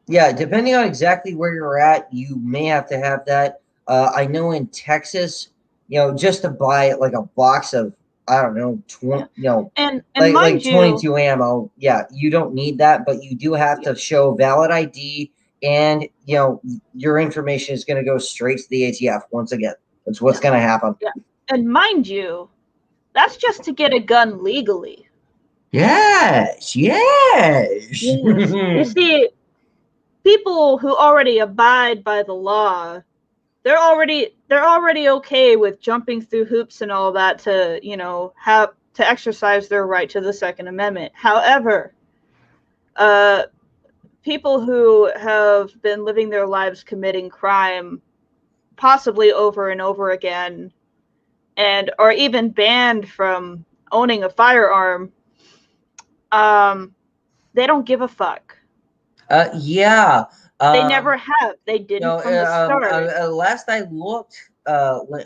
Yeah, depending on exactly where you're at, you may have to have that. I know in Texas, just to buy like a box of, I don't know, 20, and like 22 ammo. Yeah, you don't need that, but you do have to show valid ID, and your information is going to go straight to the ATF. Once again, that's what's going to happen. Yeah, and mind you, that's just to get a gun legally. Yes. You see, people who already abide by the law, they're already okay with jumping through hoops and all that to have to exercise their right to the Second Amendment. However, people who have been living their lives committing crime, possibly over and over again, and are even banned from owning a firearm, they don't give a fuck. Yeah. They never have. They didn't from the start. Last I looked,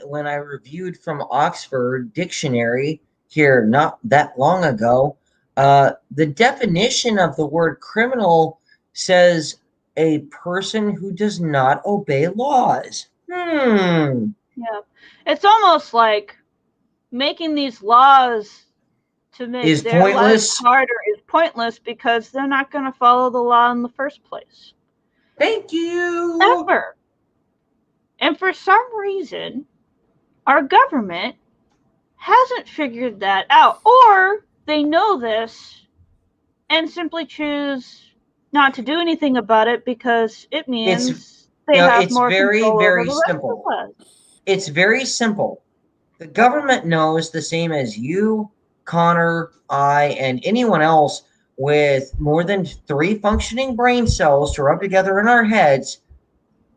when I reviewed from Oxford Dictionary here not that long ago, the definition of the word criminal says a person who does not obey laws. Yeah. It's almost like making these laws to make their lives harder is pointless because they're not going to follow the law in the first place. Thank you. Ever. And for some reason, our government hasn't figured that out, or they know this and simply choose not to do anything about it because it means they have more control over the rest of us. It's very simple. The government knows the same as you, Connor, I, and anyone else with more than 3 functioning brain cells to rub together in our heads.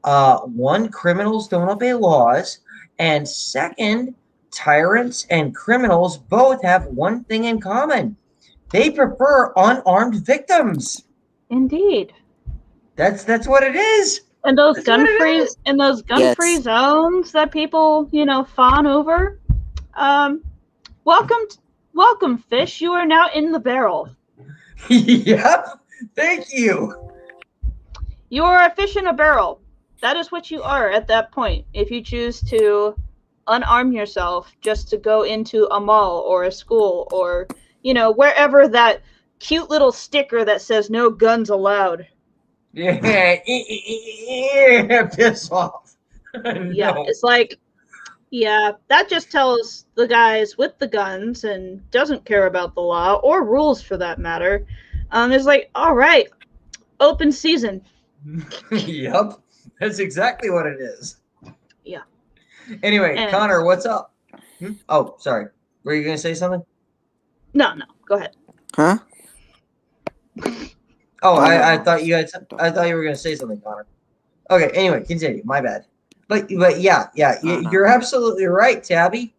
One, criminals don't obey laws. And second, tyrants and criminals both have one thing in common. They prefer unarmed victims. Indeed. That's what it is. And those gun-free zones that people, fawn over, Welcome, fish. You are now in the barrel. Yep. Thank you. You are a fish in a barrel. That is what you are at that point. If you choose to unarm yourself just to go into a mall or a school or, wherever that cute little sticker that says no guns allowed. Yeah. Piss off. Yeah, No. it's like, yeah, that just tells the guys with the guns and doesn't care about the law or rules for that matter. It's like, all right, open season. Yep. That's exactly what it is. Yeah. Anyway, And- Connor, what's up? Oh, sorry. Were you going to say something? No, go ahead. Huh? Oh, no, I no. thought you had. I thought you were going to say something, Connor. Okay. Anyway, continue. My bad. But yeah, No. you're absolutely right, Tabby.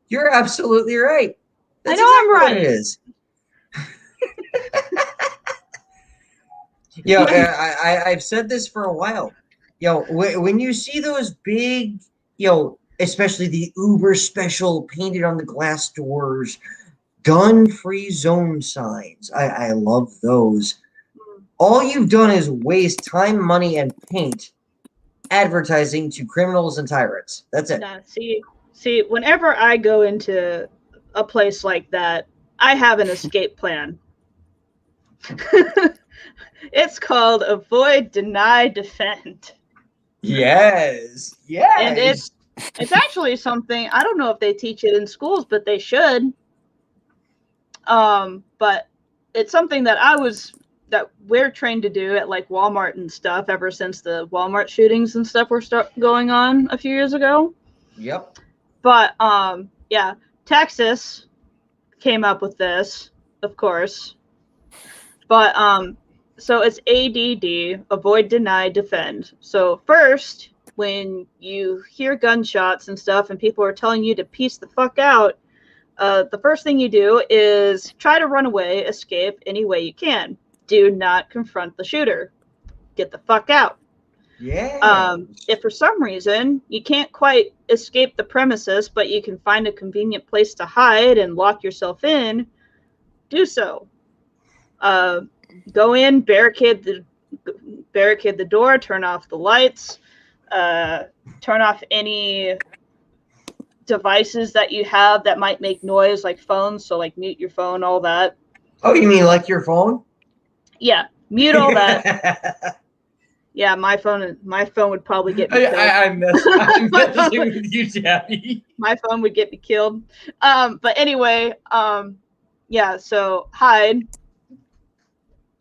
You're absolutely right. That's I know I'm exactly what right. it is. Yo, I've said this for a while. Yo, when you see those big, especially the uber special painted on the glass doors, gun-free zone signs. I love those. All you've done is waste time, money, and paint advertising to criminals and tyrants. That's it. Nah, see, whenever I go into a place like that, I have an escape plan. It's called avoid, deny, defend. Yes. Yes. And it's actually something, I don't know if they teach it in schools, but they should. But it's something that we're trained to do at like Walmart and stuff ever since the Walmart shootings and stuff were going on a few years ago. Yep. But yeah, Texas came up with this, of course. But so it's ADD, avoid, deny, defend. So first, when you hear gunshots and stuff and people are telling you to peace the fuck out, the first thing you do is try to run away, escape any way you can. Do not confront the shooter. Get the fuck out. Yeah. If for some reason you can't quite escape the premises, but you can find a convenient place to hide and lock yourself in, do so. Go in, barricade the door, turn off the lights, turn off any devices that you have that might make noise, like phones, so like mute your phone, all that. Oh, you mean like your phone? Yeah, mute all that. Yeah, my phone would probably get me killed. I'm messing with you, Tabby. My phone would get me killed. But anyway, yeah, so hide.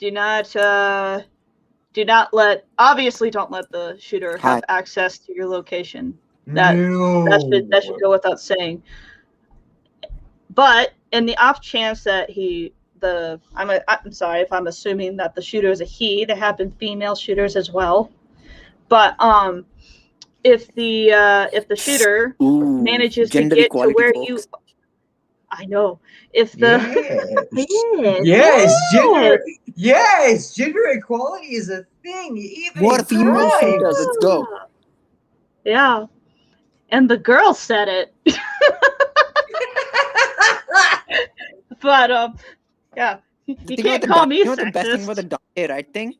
Do not obviously don't let the shooter have access to your location. That should go without saying. But in the off chance that I'm sorry if I'm assuming that the shooter is a he. There have been female shooters as well. But if the shooter manages to get to where folks. I know. If the gender equality is a thing. Even More in female crime. shooters. Let's go. Yeah. And the girl said it. But yeah. You can't call me sexist. The best thing about the Dante Wright thing?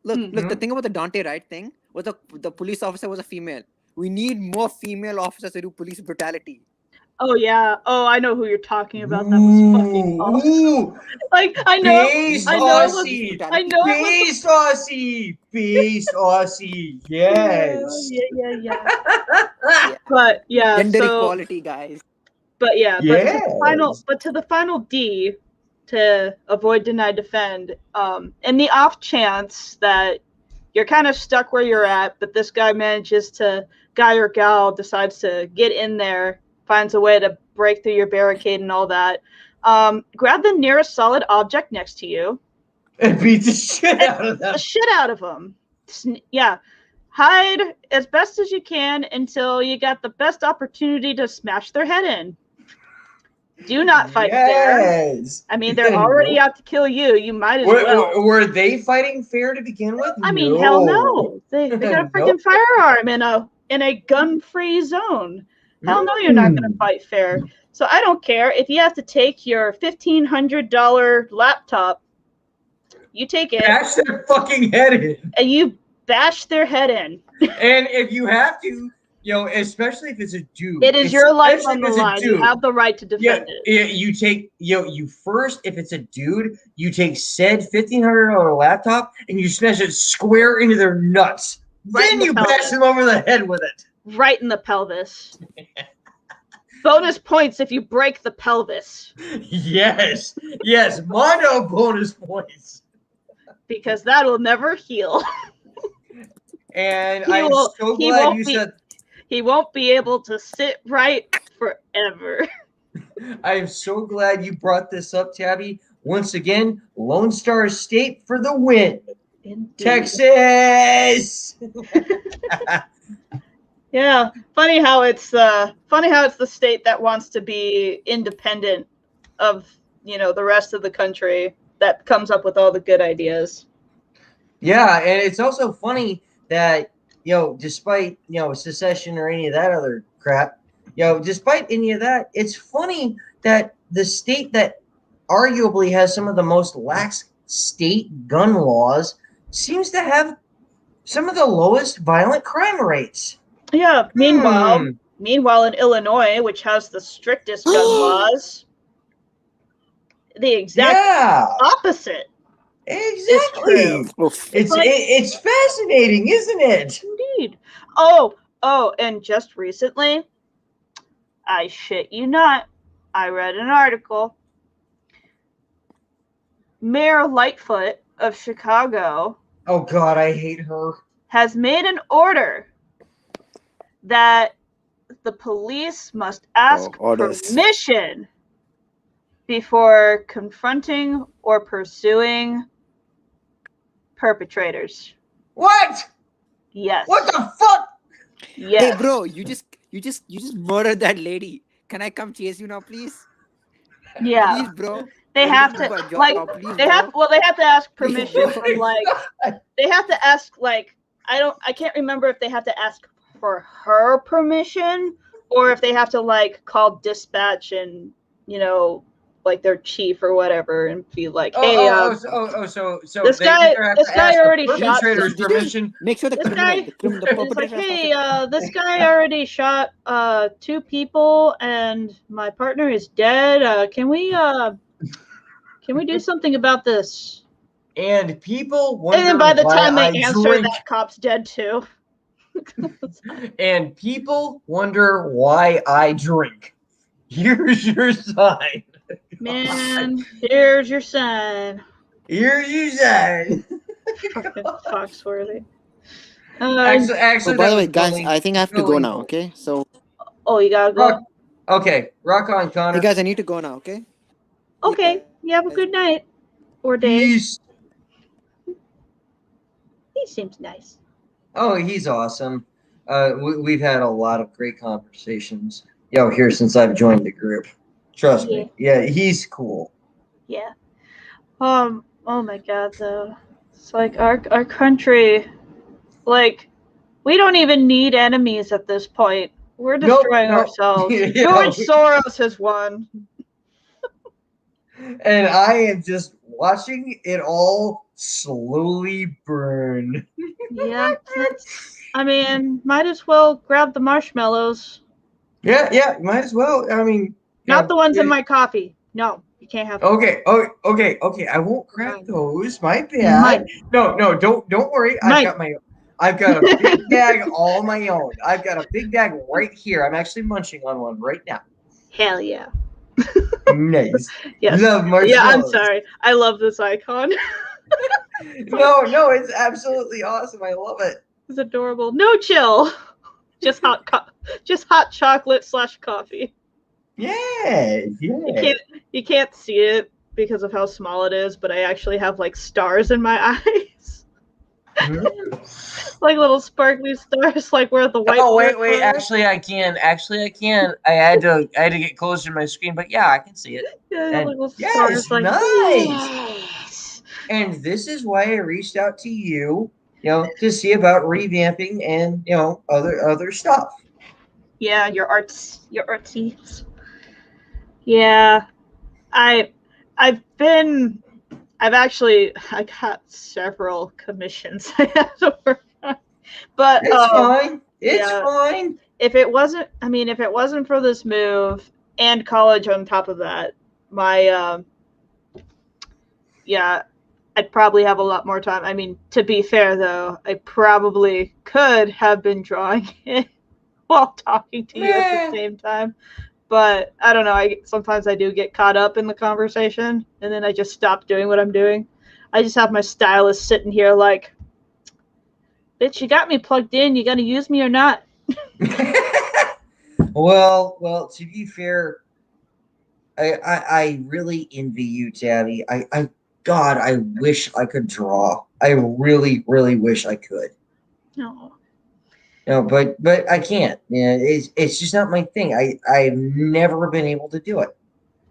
Look, the thing about the Dante Wright thing was the police officer was a female. We need more female officers to do police brutality. Oh yeah. Oh, I know who you're talking about. That was fucking awesome. Like I know. Beast Aussie. Yes. Yeah. But yeah. Gender equality, guys. But yeah. But to the final D, to avoid, deny, defend. In the off chance that you're kind of stuck where you're at, but this guy guy or gal decides to get in there, finds a way to break through your barricade and all that, grab the nearest solid object next to you and beat the shit out of them. Yeah. Hide as best as you can until you got the best opportunity to smash their head in. Do not fight fair. I mean, they're already out to kill you. You might as well. Were they fighting fair to begin with? I mean, hell no. They got a freaking firearm in a gun-free zone. Hell no, you're not going to fight fair. So I don't care if you have to take your $1,500 laptop. You take it. Bash their fucking head in. And you bash their head in. And if you have to, especially if it's a dude. It is your life especially on the if it's a line. You dude, have the right to defend it. You take, you first, if it's a dude, you take said $1,500 laptop and you smash it square into their nuts. Right Then in the you pelvis. bash them over the head with it. Right in the pelvis. Bonus points if you break the pelvis. Yes. Mono bonus points. Because that'll never heal. And He I'm will- so he glad won't you be- said. He won't be able to sit right forever. I am so glad you brought this up, Tabby. Once again, Lone Star State for the win. Indeed. Texas. Yeah, funny how it's the state that wants to be independent of the rest of the country that comes up with all the good ideas. Yeah, and it's also funny that despite secession or any of that other crap, despite any of that, it's funny that the state that arguably has some of the most lax state gun laws seems to have some of the lowest violent crime rates. Yeah. Meanwhile, in Illinois, which has the strictest gun laws, the exact opposite. Exactly. Oof. It's fascinating, isn't it? Indeed. Oh, and just recently, I shit you not, I read an article. Mayor Lightfoot of Chicago Oh God, I hate her. has made an order that the police must ask orders. permission before confronting or pursuing perpetrators. What? Yes. What the fuck? Yes. Hey, bro, you just murdered that lady. Can I come chase you now, please? Yeah. Please, bro. They I'm have looking to for a job, like please, bro. they have to ask Please, permission bro. from they have to ask I can't remember if they have to ask for her permission or if they have to call dispatch and their chief or whatever and be like, hey, So this they guy- either have this to guy ask already the shot perpetrator's the- permission. Make sure the This criminal, guy- the it's like, perpetrator has hey, this guy already shot 2 people and my partner is dead. Can we do something about this? And people wonder And then by the why time they I answer, drink. that cop's dead too. And people wonder why I drink. Here's your sign. Man, here's your sign. Here's your sign. Fucking Foxworthy. Actually, Oh, by that the way, was guys, bullying- I think I have to go bullying now. gold. Okay, so Oh, you gotta go. Rock, okay, rock on, Connor. hey guys, I need to go now. Okay. Okay, you have a good night or day. Peace. He seems nice. Oh, he's awesome. We've had a lot of great conversations, here since I've joined the group. Trust me. Yeah, he's cool. Yeah. Oh my God, though. It's like our country, we don't even need enemies at this point. We're Nope, destroying nope. ourselves. Yeah, George Soros has won. And I am just watching it all slowly burn. Yeah. I mean, might as well grab the marshmallows. Yeah, might as well. I mean, Not the ones in my coffee. No, you can't have. Okay. I won't grab Mine. those. My bad. No, don't worry. Mine. I've got a big bag all my own. I've got a big bag right here. I'm actually munching on one right now. Hell yeah. Nice. Yes. Love marshmallows. Yeah, I'm sorry. I love this icon. No, it's absolutely awesome. I love it. It's adorable. No chill. Just hot chocolate / coffee. Yeah. You can't see it because of how small it is, but I actually have stars in my eyes. Little sparkly stars, where the white. Oh wait. Actually, I can. I had to get closer to my screen, but yeah, I can see it. Yeah, And- little yes, stars, nice. Yes. And this is why I reached out to you, to see about revamping and other stuff. Yeah, your artsies. Yeah, I I've been I've actually I got several commissions I have to work on. But It's fine. It's yeah, fine. if it wasn't for this move and college on top of that, my yeah, I'd probably have a lot more time. I mean, to be fair though, I probably could have been drawing it while talking to you at the Meh. same time. But I don't know. Sometimes I do get caught up in the conversation, and then I just stop doing what I'm doing. I just have my stylist sitting here like, "Bitch, you got me plugged in. You gonna use me or not?" Well, to be fair, I really envy you, Tabby. God, I wish I could draw. I really, really wish I could. No. No, but I can't. Yeah, it's just not my thing. I've never been able to do it.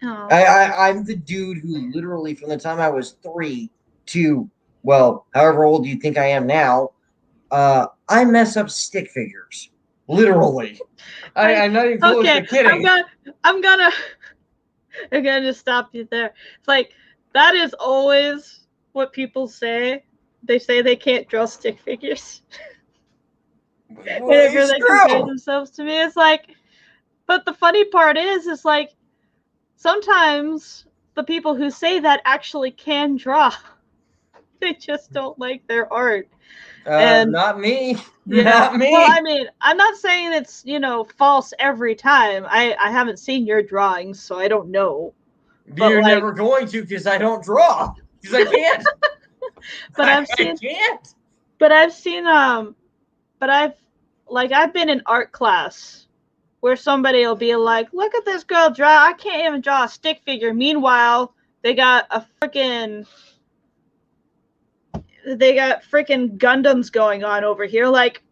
No. I'm the dude who literally from the time I was 3 to well, however old you think I am now, I mess up stick figures. Literally. I'm not even close Okay, to kidding. I'm gonna just stop you there. It's like that is always what people say. They say they can't draw stick figures. Well, Whenever it's they compare true. themselves to me, it's like, but the funny part is like sometimes the people who say that actually can draw. They just don't like their art. And Not me. yeah, Not well, I me. mean, I'm not saying it's false every time. I haven't seen your drawings, so I don't know. But You're like, never going to because I don't draw. Because I can't. but I I've seen, can't. but I've seen, but I've been in art class where somebody will be like, "Look at this girl draw. I can't even draw a stick figure." Meanwhile, they got freaking Gundams going on over here. Like,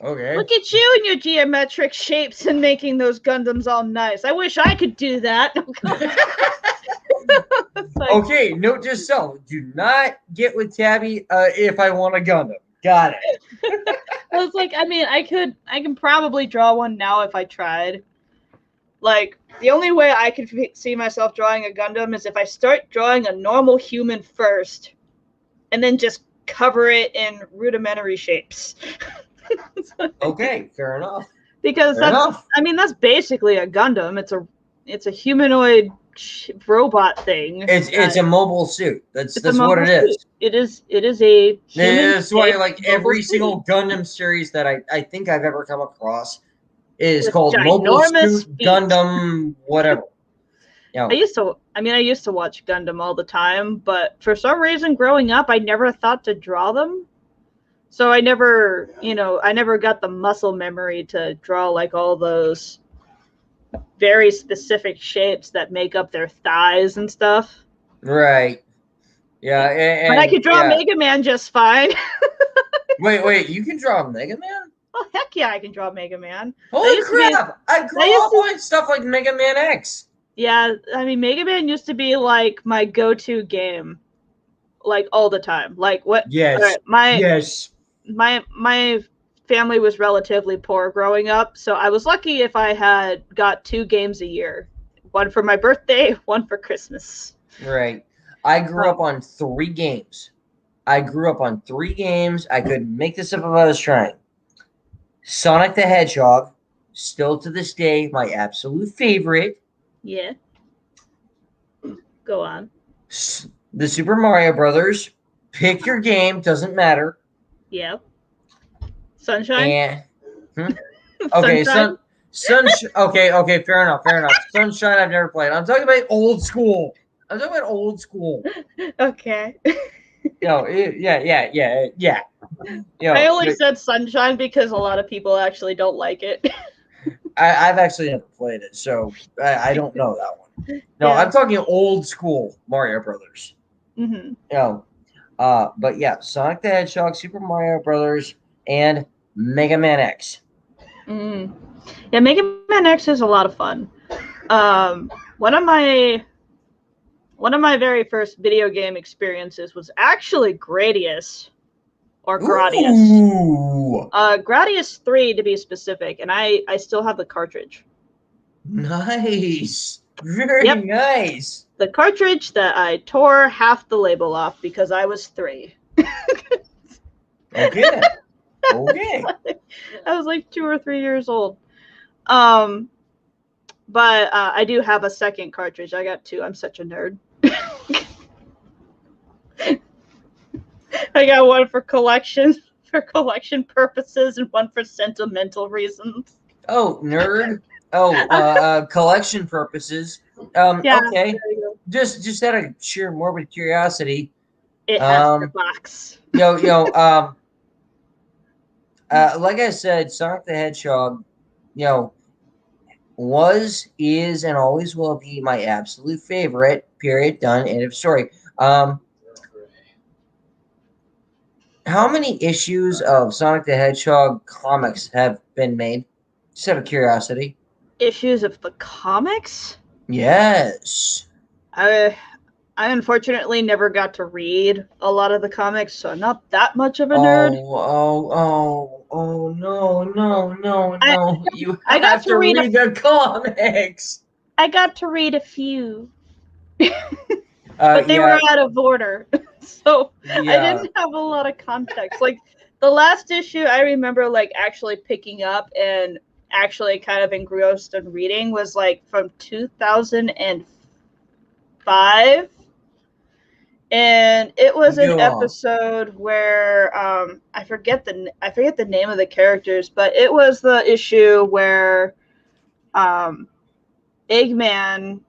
Okay. look at you and your geometric shapes and making those Gundams all nice. I wish I could do that. Like, Okay, note to self: do not get with Tabby if I want a Gundam. Got it. I was like, I mean, I can probably draw one now if I tried. Like, the only way I could see myself drawing a Gundam is if I start drawing a normal human first, and then just cover it in rudimentary shapes. Okay, fair enough. Because Fair enough. I mean, that's basically a Gundam. It's a humanoid robot thing. It's a mobile suit. That's what mobile it is. suit. It is a human. That's why like mobile every suit single Gundam series that I think I've ever come across is with called Mobile ginormous Suit feet. Gundam whatever. I used to watch Gundam all the time, but for some reason growing up I never thought to draw them. So I never got the muscle memory to draw like all those very specific shapes that make up their thighs and stuff. Right. Yeah, But I could draw yeah. Mega Man just fine. Wait, you can draw Mega Man? Oh heck yeah, I can draw Mega Man. Holy crap! I grew up on stuff like Mega Man X. Yeah, I mean Mega Man used to be like my go-to game, like all the time. Like what? Yes. Yes. My family was relatively poor growing up, so I was lucky if I had got 2 games a year, one for my birthday, one for Christmas. Right. I grew up on 3 games. I could make this up if I was trying. Sonic the Hedgehog, still to this day my absolute favorite. Yeah. Go on. The Super Mario Brothers. Pick your game, doesn't matter. Yeah. Sunshine. And okay, Sunshine. Okay, fair enough. Sunshine, I've never played. I'm talking about old school. Okay. Yeah. I only said Sunshine because a lot of people actually don't like it. I've actually never played it, so I don't know that one. No, Yeah. I'm talking old school Mario Brothers. Mm-hmm. But yeah, Sonic the Hedgehog, Super Mario Brothers, and Mega Man X. Mm. Yeah, Mega Man X is a lot of fun. One of my very first video game experiences was actually Gradius. or Gradius. Ooh, Gradius 3 to be specific, and I still have the cartridge. nice. Very Yep. nice. The cartridge that I tore half the label off because I was 3. Okay. Okay. I was like 2 or 3 years old. But I do have a second cartridge. I got 2. I'm such a nerd. I got one for collection purposes and one for sentimental reasons. Oh, nerd. Oh, collection purposes. Yeah, Okay. there you go. Just out of sheer morbid curiosity. It has the box. Like I said, Sonic the Hedgehog, was, is, and always will be my absolute favorite. Period. Done. End of story. How many issues of Sonic the Hedgehog comics have been made? Just out of curiosity. Issues of the comics? Yes. I unfortunately never got to read a lot of the comics, so I'm not that much of a nerd. No. You I got have to to read read the comics. I got to read a few, but they were out of order, so I didn't have a lot of context. Like the last issue I remember like actually picking up and actually kind of engrossed in reading was like from 2005, and it was an episode where I forget the name of the characters, but it was the issue where Eggman,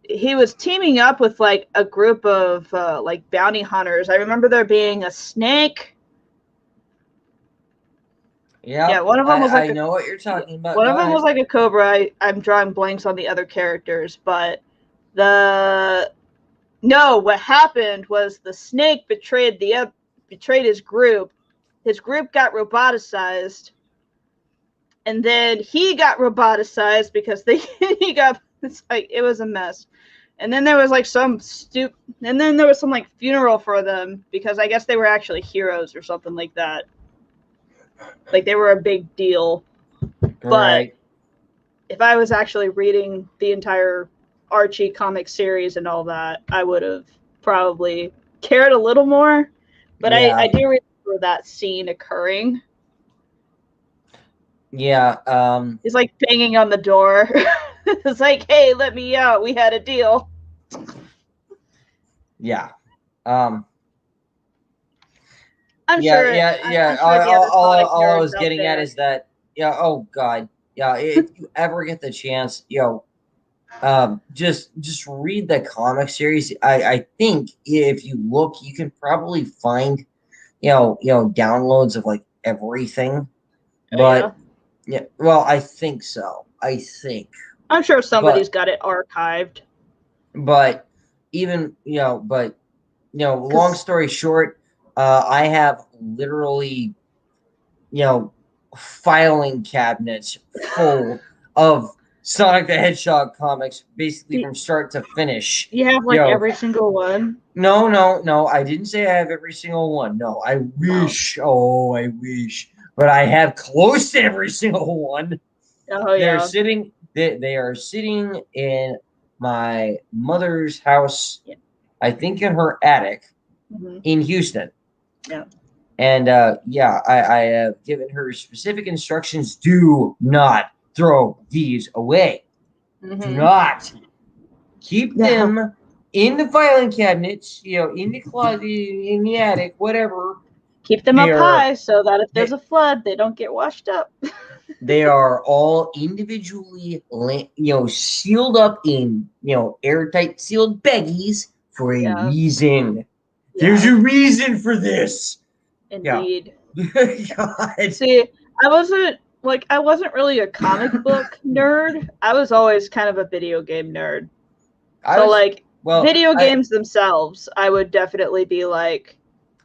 he was teaming up with like a group of like bounty hunters. I remember there being a snake. Yeah, one of them was like I know what you're talking about. One of them was like a cobra. I'm drawing blanks on the other characters, but what happened was the snake betrayed his group. His group got roboticized, and then he got roboticized because he got. It's like it was a mess. And then there was like some like funeral for them because I guess they were actually heroes or something like that. Like they were a big deal. Right. But if I was actually reading the entire Archie comic series and all that, I would have probably cared a little more. But yeah. I do remember that scene occurring. Yeah. He's like banging on the door. It's like, hey, let me out. We had a deal. Yeah. I'm yeah, sure. Yeah. I'm sure All I was getting at is that, oh God, if you ever get the chance, just read the comic series. I think if you look, you can probably find, downloads of like everything. But well, I think so. I'm sure somebody's got it archived. But even long story short, I have literally, filing cabinets full of Sonic the Hedgehog comics, basically from start to finish. You have like every single one? No. I didn't say I have every single one. No, I wish. Oh, I wish. But I have close to every single one. Oh yeah. They are sitting in my mother's house. Yeah. I think in her attic in Houston. Yeah. And I have given her specific instructions: do not throw these away. Do not keep them in the filing cabinets, in the closet, in the attic, whatever. Keep them up high so that if there's a flood, they don't get washed up. They are all individually, sealed up in, airtight sealed baggies for a reason. Yeah. There's a reason for this. Indeed. God. See, I wasn't really a comic book nerd. I was always kind of a video game nerd. Video games themselves, I would definitely be like,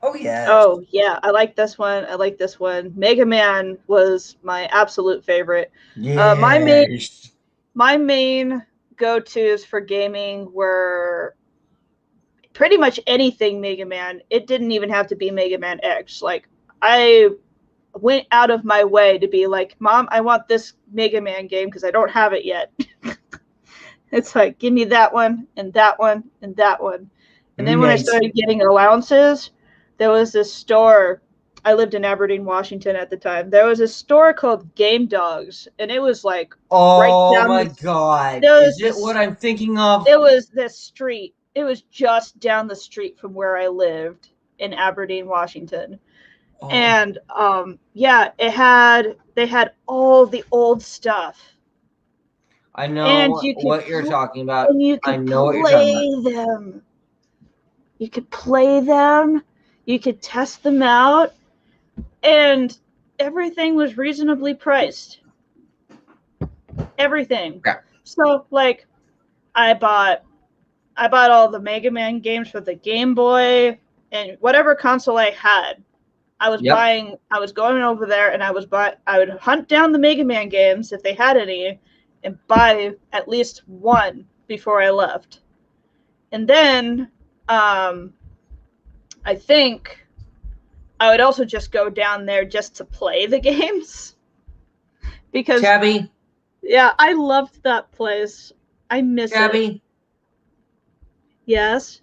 oh yeah. Oh yeah, I like this one. I like this one. Mega Man was my absolute favorite. Yes. My main go-tos for gaming were pretty much anything Mega Man. It didn't even have to be Mega Man X. Like, I went out of my way to be like, Mom, I want this Mega Man game because I don't have it yet. It's like, give me that one and that one and that one. And then when I Nice. started getting allowances, there was this store. I lived in Aberdeen, Washington at the time. There was a store called Game Dogs, and it was like Oh down my the- god. there was Is it this- what I'm thinking of? it was this street. It was just down the street from where I lived in Aberdeen, Washington. Oh, And yeah, they had all the old stuff. I know And you could what you're talking about. And you I could know what you're talking play them. You could play them. You could test them out. And everything was reasonably priced. Everything. Yeah. So like I bought all the Mega Man games for the Game Boy and whatever console I had. I was going over there and I would hunt down the Mega Man games if they had any and buy at least one before I left. And then I think I would also just go down there just to play the games. Because Tabby, yeah, I loved that place. I miss it. Tabby, Yes.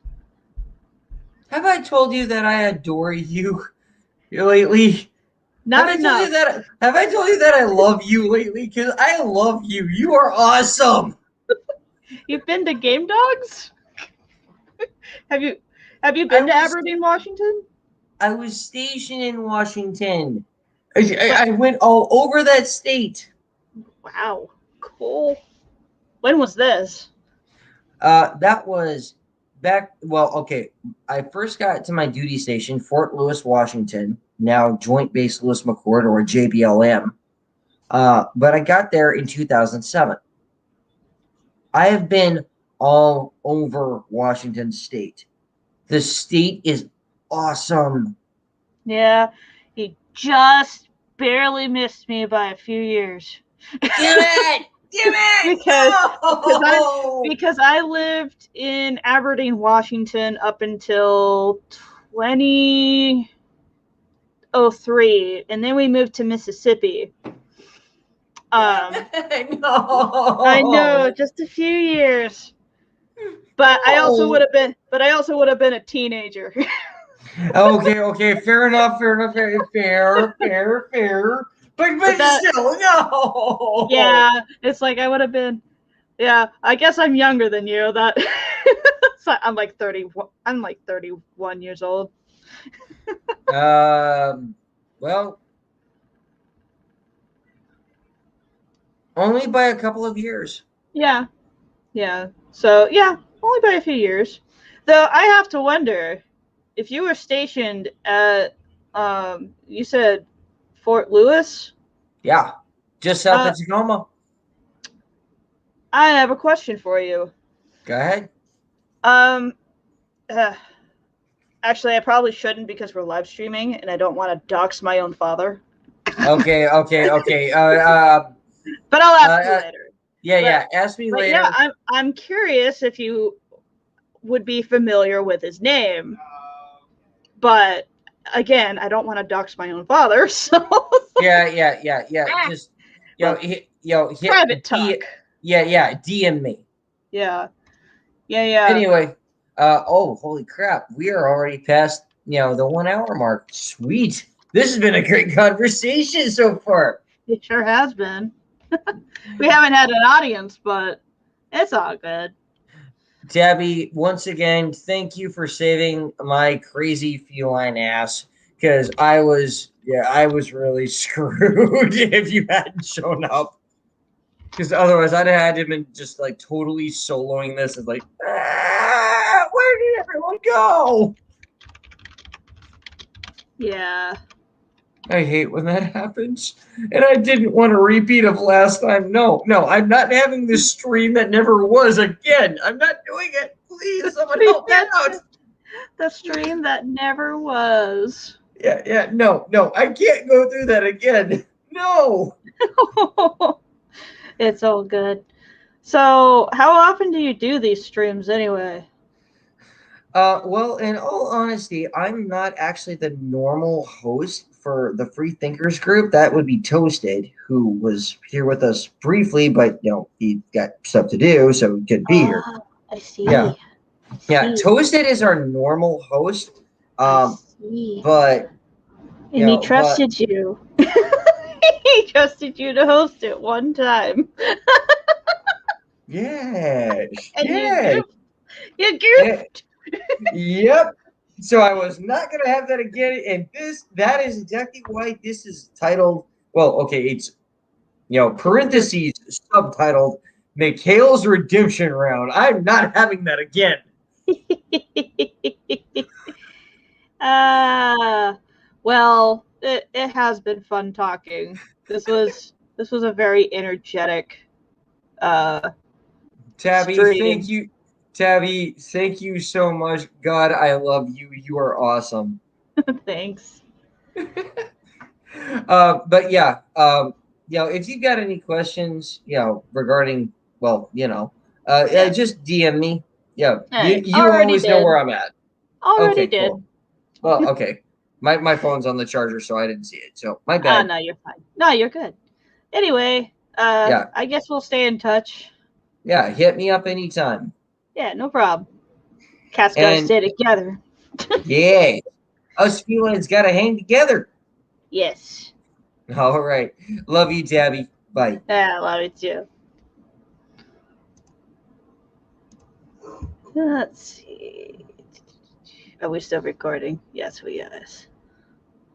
have I told you that I adore you lately? Not have enough. Have I told you that I love you lately? Because I love you. You are awesome. You've been to Game Dogs? Have you been to Aberdeen, Washington? I was stationed in Washington. I went all over that state. Wow. Cool. When was this? That was back. Well, okay. I first got to my duty station, Fort Lewis, Washington, now Joint Base Lewis McChord, or JBLM. But I got there in 2007. I have been all over Washington State. The state is awesome. Yeah. You just barely missed me by a few years. Damn it! Damn it! Because I lived in Aberdeen, Washington up until 2003, and then we moved to Mississippi. No. I know, just a few years. But I also would have been a teenager. Okay, fair enough. Fair. But still, no. Yeah, it's like I would have been. Yeah, I guess I'm younger than you. That so I'm like 31. I'm like 31 years old. Well, only by a couple of years. Yeah. So yeah, only by a few years. Though I have to wonder if you were stationed at you said Fort Lewis. Yeah, just south of Tacoma. I have a question for you. Go ahead. Actually, I probably shouldn't because we're live streaming and I don't want to dox my own father. Okay. But I'll ask you later. Yeah. Ask me later. Yeah, I'm curious if you would be familiar with his name. But again, I don't want to dox my own father, so Yeah. Just private talk. Yeah. DM me. Yeah. Anyway, holy crap, we are already past the 1 hour mark. Sweet. This has been a great conversation so far. It sure has been. We haven't had an audience, but it's all good. Tabby, once again, thank you for saving my crazy feline ass, because I was really screwed if you hadn't shown up. Because otherwise, I'd have had him and just like totally soloing this and like, where did everyone go? Yeah. I hate when that happens. And I didn't want a repeat of last time. No, I'm not having this stream that never was again. I'm not doing it. Please, someone help me out. The stream that never was. Yeah, no, I can't go through that again. No. It's all good. So, how often do you do these streams anyway? Well, in all honesty, I'm not actually the normal host for the Free Thinkers group. That would be Toasted, who was here with us briefly, but he got stuff to do, so he couldn't be here. Ah, I Yeah, see. I yeah. see. Toasted is our normal host. I Um, see. but And he but trusted you. He trusted you to host it one time. yes, And you yes, goofed. You yeah, goofed. yep. So I was not gonna have that again, and that is exactly why this is titled. Well, okay, it's parentheses subtitled Mikhail's Redemption Round. I'm not having that again. Ah, well, it has been fun talking. This was a very energetic uh Tabby, thank stream. you. Tabby, thank you so much. God, I love you. You are awesome. Thanks. But yeah, if you've got any questions, regarding, well, Yeah. just DM me. Yeah, you Hey, you already always know did. where I'm at. Already Okay, did. cool. Well, okay. My phone's on the charger, so I didn't see it. So my Ah, bad. no, you're fine. No, you're good. Anyway, Yeah, I guess we'll stay in touch. yeah. Hit me up anytime. Yeah, no problem. Cats gotta And stay together. yeah, us feelings gotta hang together. Yes. All right. Love you, Tabby. Bye. I love it too. Let's see. Are we still recording? Yes, we are.